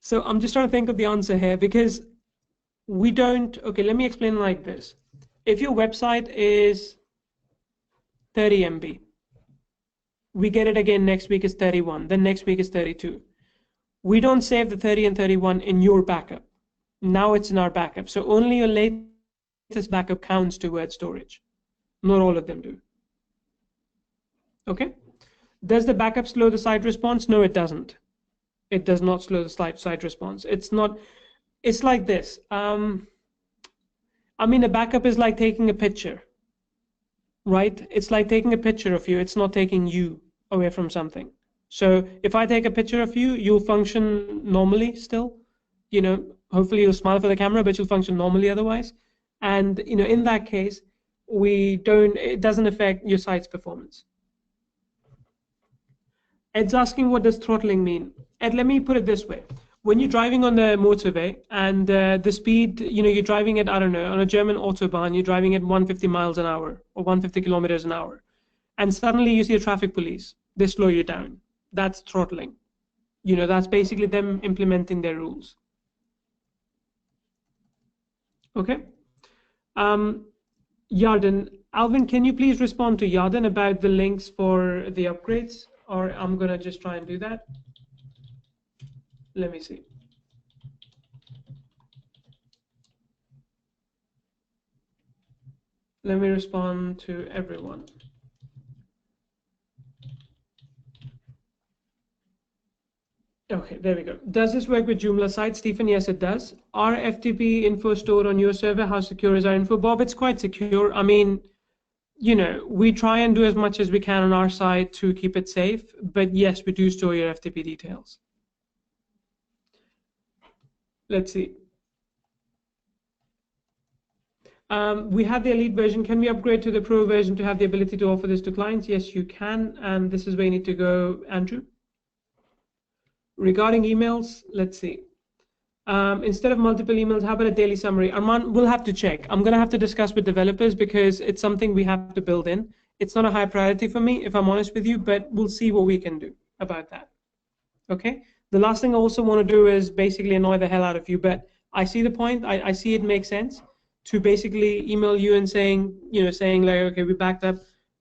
So I'm just trying to think of the answer here, because we don't. Okay, let me explain like this. If your website is 30 MB, we get it again next week is 31, then next week is 32. We don't save the 30 and 31 in your backup. Now it's in our backup. So only your latest backup counts towards storage. Not all of them do. Okay? Does the backup slow the site response? No, it doesn't. It does not slow the site response. It's like this. I mean, a backup is like taking a picture, right? It's like taking a picture of you. It's not taking you away from something. So if I take a picture of you, you'll function normally still. You know, hopefully you'll smile for the camera, but you'll function normally otherwise. And you know, in that case, it doesn't affect your site's performance. Ed's asking, what does throttling mean? Ed, let me put it this way. When you're driving on the motorway and the speed, you know, you're driving at, I don't know, on a German Autobahn, you're driving at 150 miles an hour or 150 kilometers an hour. And suddenly you see a traffic police, they slow you down. That's throttling. You know, that's basically them implementing their rules. Okay. Yarden, Alvin, can you please respond to Yarden about the links for the upgrades? Or I'm going to just try and do that. Let me see. Let me respond to everyone. Okay, there we go. Does this work with Joomla sites, Stephen? Yes, it does. Are FTP info stored on your server? How secure is our info? Bob, it's quite secure. I mean, you know, we try and do as much as we can on our side to keep it safe, but yes, we do store your FTP details. Let's see. We have the elite version. Can we upgrade to the pro version to have the ability to offer this to clients? Yes, you can. And this is where you need to go, Andrew. Regarding emails, let's see. Instead of multiple emails, how about a daily summary? Arman, we'll have to check. I'm going to have to discuss with developers because it's something we have to build in. It's not a high priority for me, if I'm honest with you, but we'll see what we can do about that. Okay? The last thing I also want to do is basically annoy the hell out of you, but I see the point. I see it makes sense to basically email you and saying, you know, saying like, okay, we backed up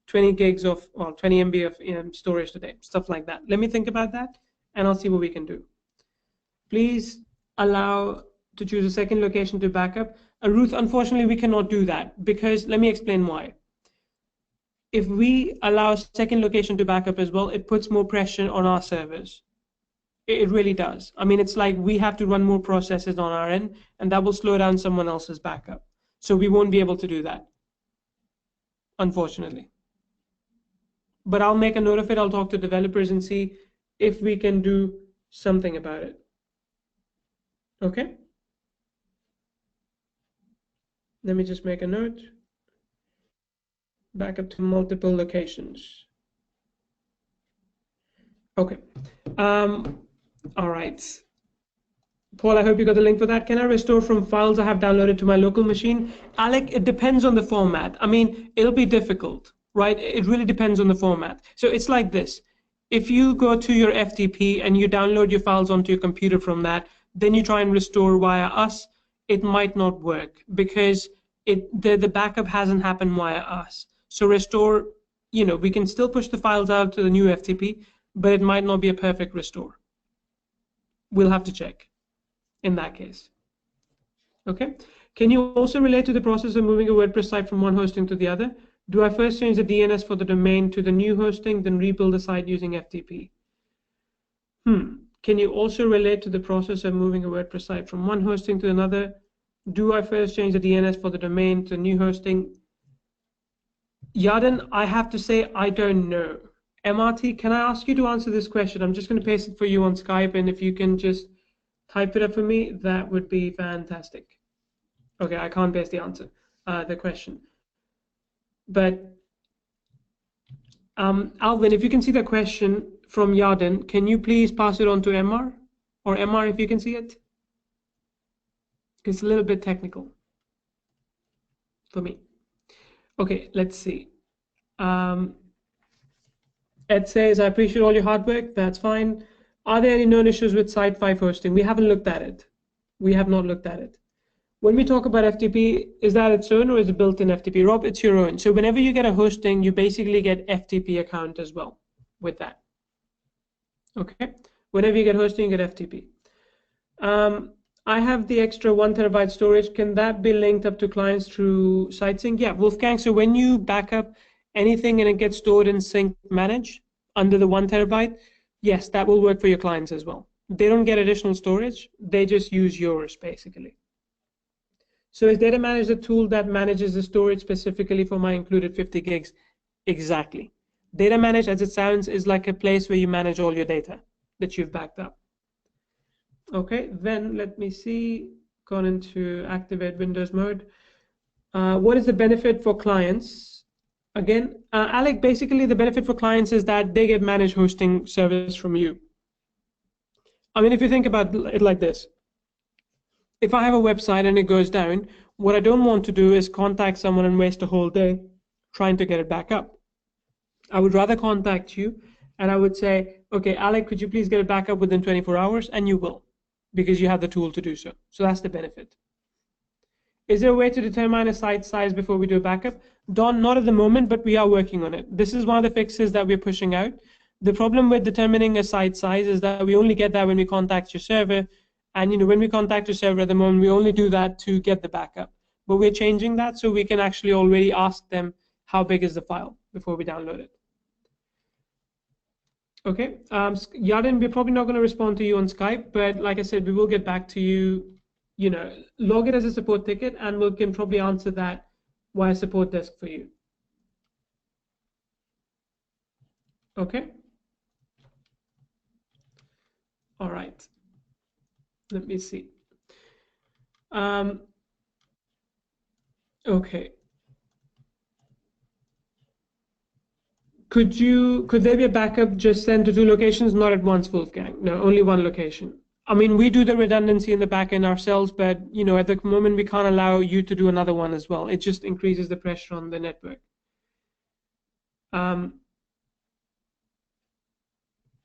20 gigs of, well, 20 MB of storage today, stuff like that. Let me think about that, and I'll see what we can do. Please allow to choose a second location to backup. Ruth, unfortunately, we cannot do that because let me explain why. If we allow second location to backup as well, it puts more pressure on our servers. It really does. I mean, it's like we have to run more processes on our end, and that will slow down someone else's backup. So we won't be able to do that, unfortunately. But I'll make a note of it. I'll talk to developers and see if we can do something about it. Okay? Let me just make a note. Backup to multiple locations. Okay. All right. Paul, I hope you got the link for that. Can I restore from files I have downloaded to my local machine? Alec, it depends on the format. I mean, it'll be difficult, right? It really depends on the format. So it's like this. If you go to your FTP and you download your files onto your computer from that, then you try and restore via us, it might not work because the backup hasn't happened via us. So restore, you know, we can still push the files out to the new FTP, but it might not be a perfect restore. We'll have to check in that case. Okay. Can you also relate to the process of moving a WordPress site from one hosting to the other? Do I first change the DNS for the domain to the new hosting, then rebuild the site using FTP? Can you also relate to the process of moving a WordPress site from one hosting to another? Do I first change the DNS for the domain to new hosting? Yarden, I have to say, I don't know. MRT, can I ask you to answer this question? I'm just going to paste it for you on Skype, and if you can just type it up for me, that would be fantastic. Okay, I can't paste the answer, the question. But Alvin, if you can see the question from Yarden, can you please pass it on to MR? Or MR, if you can see it? It's a little bit technical for me. Okay, let's see. Ed says, I appreciate all your hard work. That's fine. Are there any known issues with Site 5 hosting? We haven't looked at it. We have not looked at it. When we talk about FTP, is that its own or is it built in FTP? Rob, it's your own. So whenever you get a hosting, you basically get FTP account as well with that. Okay. Whenever you get hosting, you get FTP. I have the extra 1 terabyte storage. Can that be linked up to clients through SiteSync? Yeah, Wolfgang. So when you back up anything and it gets stored in Sync Manage under the 1 terabyte, yes, that will work for your clients as well. They don't get additional storage. They just use yours, basically. So is Data Manage the tool that manages the storage specifically for my included 50 gigs? Exactly. Data Manage, as it sounds, is like a place where you manage all your data that you've backed up. Okay, then let me see, gone into activate Windows mode. What is the benefit for clients? Again, Alec, basically the benefit for clients is that they get managed hosting service from you. I mean, if you think about it like this, if I have a website and it goes down, what I don't want to do is contact someone and waste a whole day trying to get it back up. I would rather contact you and I would say, okay, Alec, could you please get it back up within 24 hours? And you will, because you have the tool to do so. So that's the benefit. Is there a way to determine a site size before we do a backup? Don, not at the moment, but we are working on it. This is one of the fixes that we're pushing out. The problem with determining a site size is that we only get that when we contact your server. And when we contact your server at the moment, we only do that to get the backup. But we're changing that so we can actually already ask them how big is the file before we download it. Okay, Yarden, we're probably not going to respond to you on Skype, but like I said, we will get back to you. Log it as a support ticket, and we can probably answer that via support desk for you. Okay. All right. Let me see. Okay. Could there be a backup just sent to 2 locations, not at once, Wolfgang? No, only 1 location. I mean, we do the redundancy in the backend ourselves, but at the moment we can't allow you to do another one as well. It just increases the pressure on the network.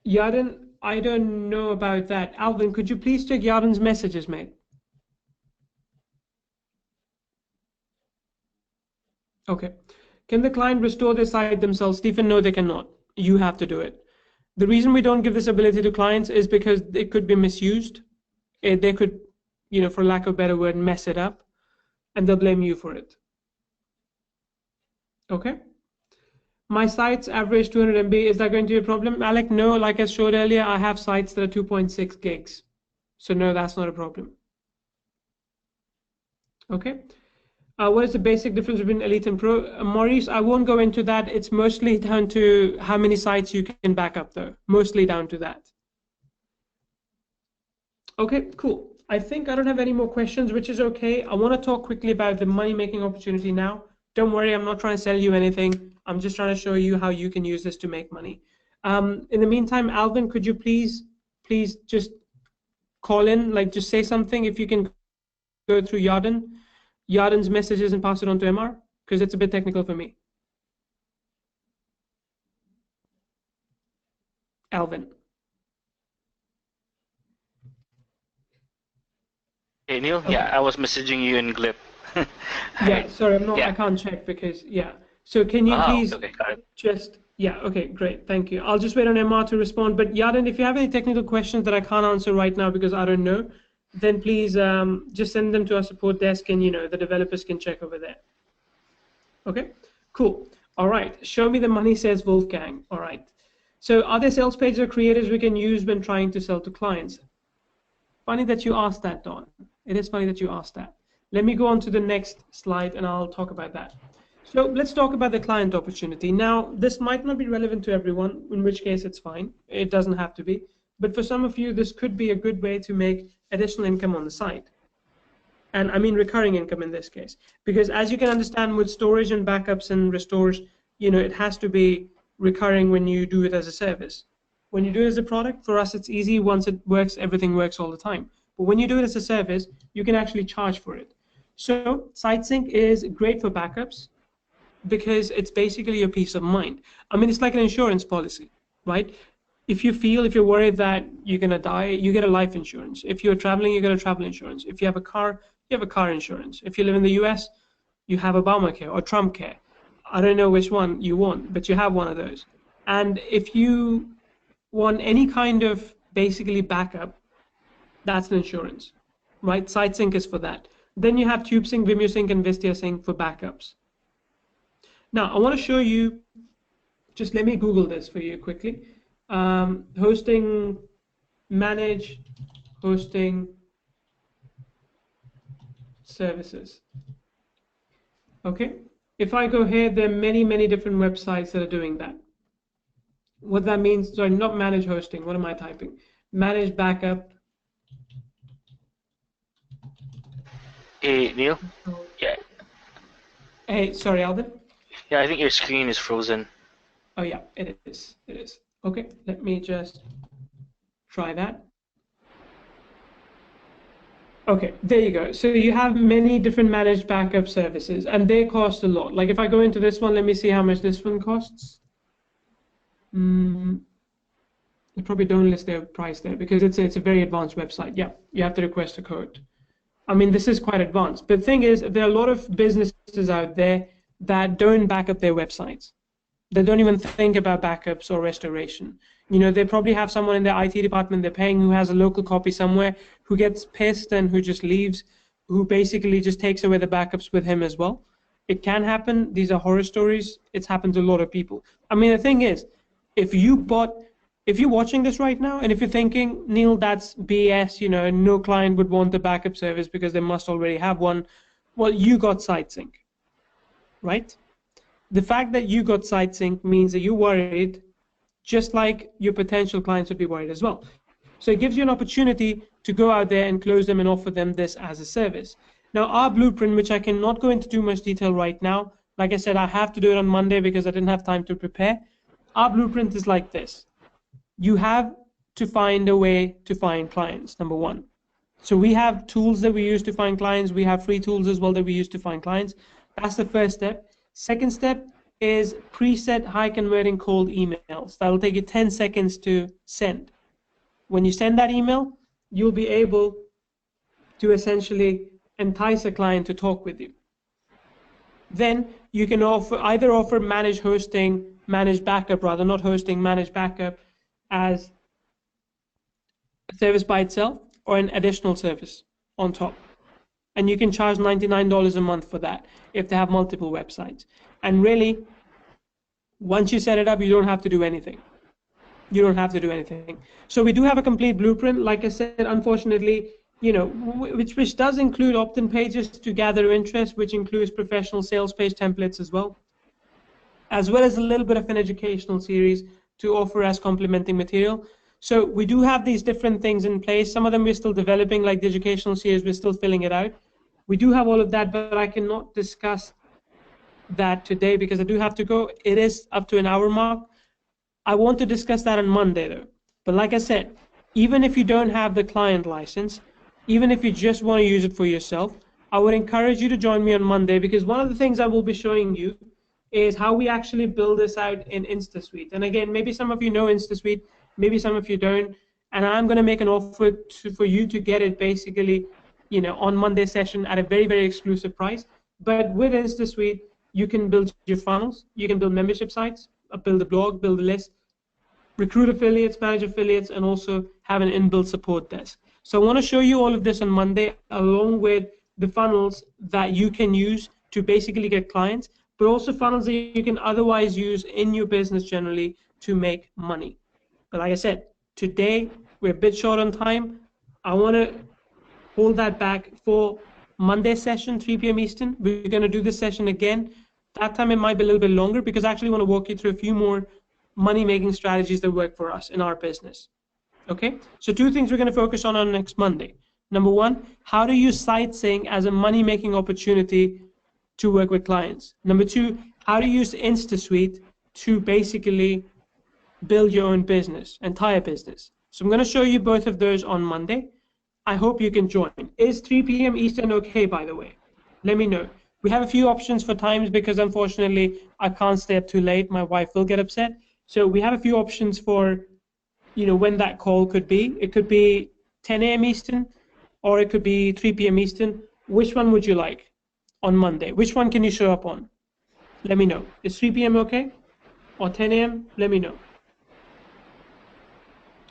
Yarden, I don't know about that. Alvin, could you please check Yarden's messages, mate? Okay. Can the client restore their site themselves? Stephen, no, they cannot. You have to do it. The reason we don't give this ability to clients is because it could be misused. They could, for lack of a better word, mess it up, and they'll blame you for it. Okay. My sites average 200 MB. Is that going to be a problem? Alec, no. Like I showed earlier, I have sites that are 2.6 gigs. So no, that's not a problem. Okay. What is the basic difference between Elite and Pro? Maurice, I won't go into that. It's mostly down to how many sites you can back up, though. Mostly down to that. Okay, cool. I think I don't have any more questions, which is okay. I want to talk quickly about the money-making opportunity now. Don't worry, I'm not trying to sell you anything. I'm just trying to show you how you can use this to make money. In the meantime, Alvin, could you please just call in, like just say something if you can go through Yarden's messages and pass it on to MR, because it's a bit technical for me. Alvin. Hey Neil, okay. Yeah, I was messaging you in Glip. Yeah, sorry, I can't check because, yeah. So can you please okay, got it. just, yeah, okay, great, thank you. I'll just wait on MR to respond, but Yarden, if you have any technical questions that I can't answer right now because I don't know, then please just send them to our support desk and, the developers can check over there. Okay, cool. All right, show me the money, says Wolfgang. All right. So are there sales pages or creators we can use when trying to sell to clients? Funny that you asked that, Don. It is funny that you asked that. Let me go on to the next slide and I'll talk about that. So let's talk about the client opportunity. Now, this might not be relevant to everyone, in which case it's fine. It doesn't have to be. But for some of you, this could be a good way to make additional income on the side. And I mean recurring income in this case. Because as you can understand with storage and backups and restores, it has to be recurring when you do it as a service. When you do it as a product, for us, it's easy. Once it works, everything works all the time. But when you do it as a service, you can actually charge for it. So SiteSync is great for backups, because it's basically your peace of mind. I mean, it's like an insurance policy, right? If you're worried that you're going to die, you get a life insurance. If you're traveling, you get a travel insurance. If you have a car, you have a car insurance. If you live in the US, you have Obamacare or Trump Care. I don't know which one you want, but you have one of those. And if you want any kind of basically backup, that's an insurance, right? SiteSync is for that. Then you have TubeSync, VimeoSync, and VistiaSync for backups. Now, I want to show you, just let me Google this for you quickly. Manage hosting services. Okay, if I go here, there are many, many different websites that are doing that. What that means, sorry, not manage hosting, what am I typing? Manage backup. Hey, Neil? Yeah. Hey, sorry, Alvin? Yeah, I think your screen is frozen. Oh yeah, it is. It is. Okay, let me just try that. Okay, there you go. So you have many different managed backup services, and they cost a lot. Like if I go into this one, let me see how much this one costs. They probably don't list their price there because it's a very advanced website. Yeah, you have to request a code. I mean, this is quite advanced. But the thing is, there are a lot of businesses out there that don't back up their websites. They don't even think about backups or restoration. They probably have someone in their IT department they're paying who has a local copy somewhere, who gets pissed and who just leaves, who basically just takes away the backups with him as well. It can happen. These are horror stories. It's happened to a lot of people. I mean, the thing is, if you're watching this right now and if you're thinking, Neil, that's BS, no client would want the backup service because they must already have one, well, you got SiteSync, right? The fact that you got SiteSync means that you're worried just like your potential clients would be worried as well. So it gives you an opportunity to go out there and close them and offer them this as a service. Now, our blueprint, which I cannot go into too much detail right now, like I said, I have to do it on Monday because I didn't have time to prepare. Our blueprint is like this. You have to find a way to find clients, number one. So we have tools that we use to find clients. We have free tools as well that we use to find clients. That's the first step. Second step is preset high converting cold emails. That'll take you 10 seconds to send. When you send that email, you'll be able to essentially entice a client to talk with you. Then you can either offer managed hosting, managed backup rather, not hosting, managed backup as a service by itself or an additional service on top. And you can charge $99 a month for that if they have multiple websites. And really, once you set it up, you don't have to do anything. You don't have to do anything. So we do have a complete blueprint. Like I said, unfortunately, which does include opt-in pages to gather interest, which includes professional sales page templates as well as a little bit of an educational series to offer as complementing material. So we do have these different things in place. Some of them we're still developing, like the educational series, we're still filling it out. We do have all of that, but I cannot discuss that today because I do have to go. It is up to an hour mark. I want to discuss that on Monday though. But like I said, even if you don't have the client license, even if you just want to use it for yourself, I would encourage you to join me on Monday because one of the things I will be showing you is how we actually build this out in InstaSuite. And again, maybe some of you know InstaSuite, maybe some of you don't, and I'm going to make an offer for you to get it basically, on Monday session at a very, very exclusive price. But with InstaSuite, you can build your funnels, you can build membership sites, build a blog, build a list, recruit affiliates, manage affiliates, and also have an inbuilt support desk. So I want to show you all of this on Monday, along with the funnels that you can use to basically get clients, but also funnels that you can otherwise use in your business generally to make money. But like I said, today we're a bit short on time. I want to hold that back for Monday session, 3 p.m. Eastern. We're going to do this session again That time it might be a little bit longer because I actually want to walk you through a few more money-making strategies that work for us in our business. Okay, so two things we're going to focus on next Monday. Number one, how to use SiteSync as a money-making opportunity to work with clients. Number two, how to use InstaSuite to basically build your own business, entire business. So I'm going to show you both of those on Monday. I hope you can join. Is 3 p.m. Eastern okay, by the way? Let me know. We have a few options for times because unfortunately I can't stay up too late. My wife will get upset. So we have a few options for, when that call could be. It could be 10 a.m. Eastern or it could be 3 p.m. Eastern. Which one would you like on Monday? Which one can you show up on? Let me know. Is 3 p.m. okay? Or 10 a.m.? Let me know.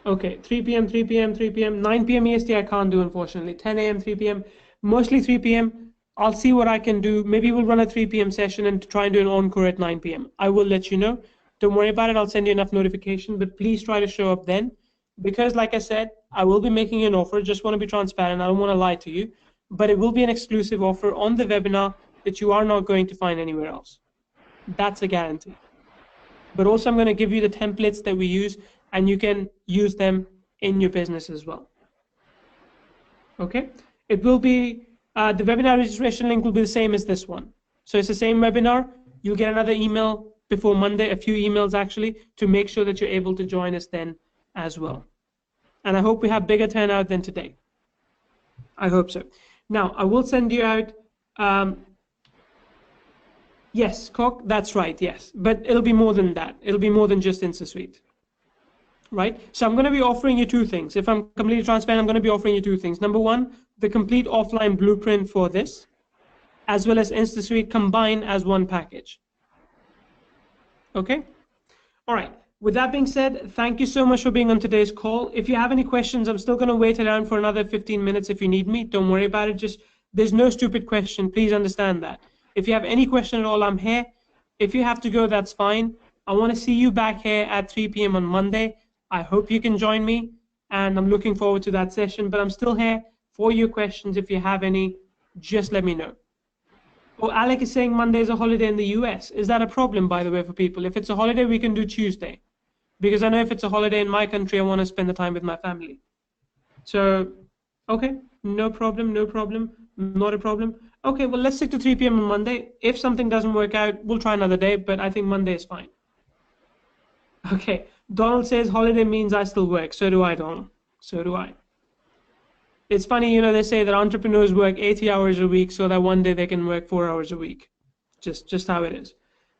Okay, 3 p.m., 3 p.m., 3 p.m., 9 p.m. EST I can't do, unfortunately. 10 a.m., 3 p.m., mostly 3 p.m. I'll see what I can do. Maybe we'll run a 3 p.m. session and try and do an encore at 9 p.m. I will let you know. Don't worry about it. I'll send you enough notification, but please try to show up then. Because like I said, I will be making an offer. Just want to be transparent. I don't want to lie to you, but it will be an exclusive offer on the webinar that you are not going to find anywhere else. That's a guarantee. But also I'm going to give you the templates that we use and you can use them in your business as well. Okay, it will be, the webinar registration link will be the same as this one. So it's the same webinar. You'll get another email before Monday, a few emails actually, to make sure that you're able to join us then as well. And I hope we have bigger turnout than today. I hope so. Now, I will send you out, yes, Cock, that's right, yes. But it'll be more than that. It'll be more than just InstaSuite. Right? So I'm going to be offering you two things. If I'm completely transparent, I'm going to be offering you two things. Number one, the complete offline blueprint for this, as well as InstaSuite combined as one package. Okay? All right. With that being said, thank you so much for being on today's call. If you have any questions, I'm still going to wait around for another 15 minutes if you need me. Don't worry about it. Just, there's no stupid question. Please understand that. If you have any question at all, I'm here. If you have to go, that's fine. I want to see you back here at 3 p.m. on Monday. I hope you can join me, and I'm looking forward to that session. But I'm still here for your questions. If you have any, just let me know. Oh, Alec is saying Monday is a holiday in the US. Is that a problem, by the way, for people? If it's a holiday, we can do Tuesday. Because I know if it's a holiday in my country, I want to spend the time with my family. So, okay, no problem, no problem, not a problem. Okay, well, let's stick to 3 p.m. on Monday. If something doesn't work out, we'll try another day, but I think Monday is fine. Okay, Donald says holiday means I still work. So do I, Donald. So do I. It's funny, they say that entrepreneurs work 80 hours a week so that one day they can work 4 hours a week. Just how it is.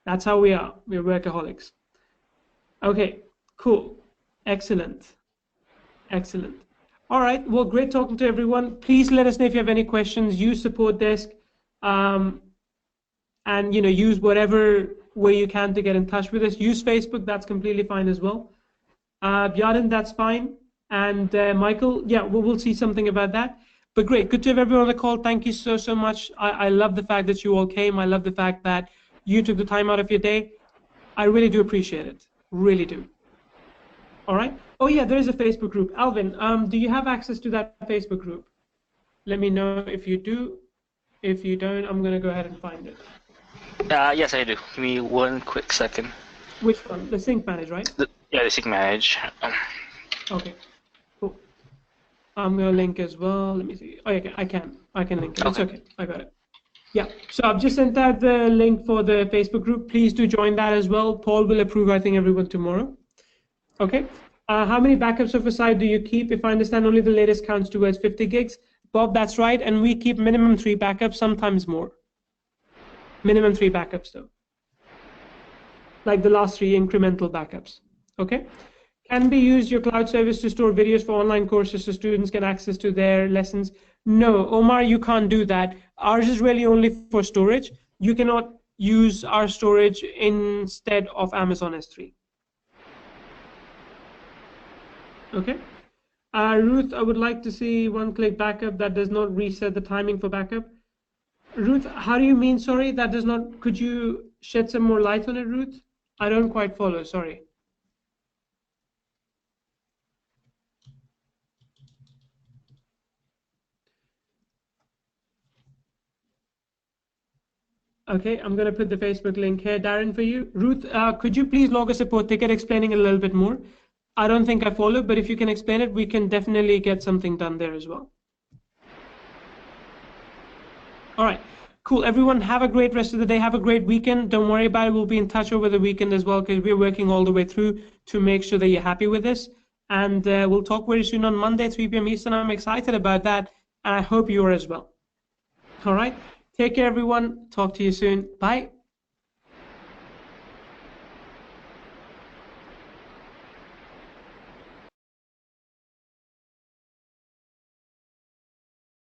That's how we are. We're workaholics. Okay, cool. Excellent. Excellent. All right, well, great talking to everyone. Please let us know if you have any questions. Use support desk, and use whatever way you can to get in touch with us. Use Facebook. That's completely fine as well. Bjarden, that's fine. And Michael, yeah, we'll see something about that. But great, good to have everyone on the call. Thank you so much. I love the fact that you all came. I love the fact that you took the time out of your day. I really do appreciate it. Really do. All right. Oh yeah, there is a Facebook group. Alvin, do you have access to that Facebook group? Let me know if you do. If you don't, I'm gonna go ahead and find it. Yes, I do. Give me one quick second. Which one? The Sync Manage, right? Yeah, the Sync Manage. Okay. Cool. I'm gonna link as well. Let me see. Oh, okay, I can link it. It's okay. I got it. Yeah. So I've just sent out the link for the Facebook group. Please do join that as well. Paul will approve, I think, everyone tomorrow. Okay. How many backups of a site do you keep? If I understand, only the latest counts towards 50 gigs. Bob, that's right. And we keep minimum 3 backups, sometimes more. Minimum 3 backups, though. Like the last 3 incremental backups. Okay. Can we use your cloud service to store videos for online courses so students get access to their lessons? No, Omar, you can't do that. Ours is really only for storage. You cannot use our storage instead of Amazon S3. Okay. Ruth, I would like to see one-click backup that does not reset the timing for backup. Ruth, how do you mean, sorry, that does not, could you shed some more light on it, Ruth? I don't quite follow, sorry. Okay, I'm going to put the Facebook link here, Darren, for you. Ruth, could you please log a support ticket explaining a little bit more? I don't think I followed, but if you can explain it, we can definitely get something done there as well. All right, cool. Everyone, have a great rest of the day. Have a great weekend. Don't worry about it. We'll be in touch over the weekend as well because we're working all the way through to make sure that you're happy with this. And we'll talk very soon on Monday, 3 p.m. Eastern. I'm excited about that, and I hope you are as well. All right. Take care, everyone. Talk to you soon. Bye.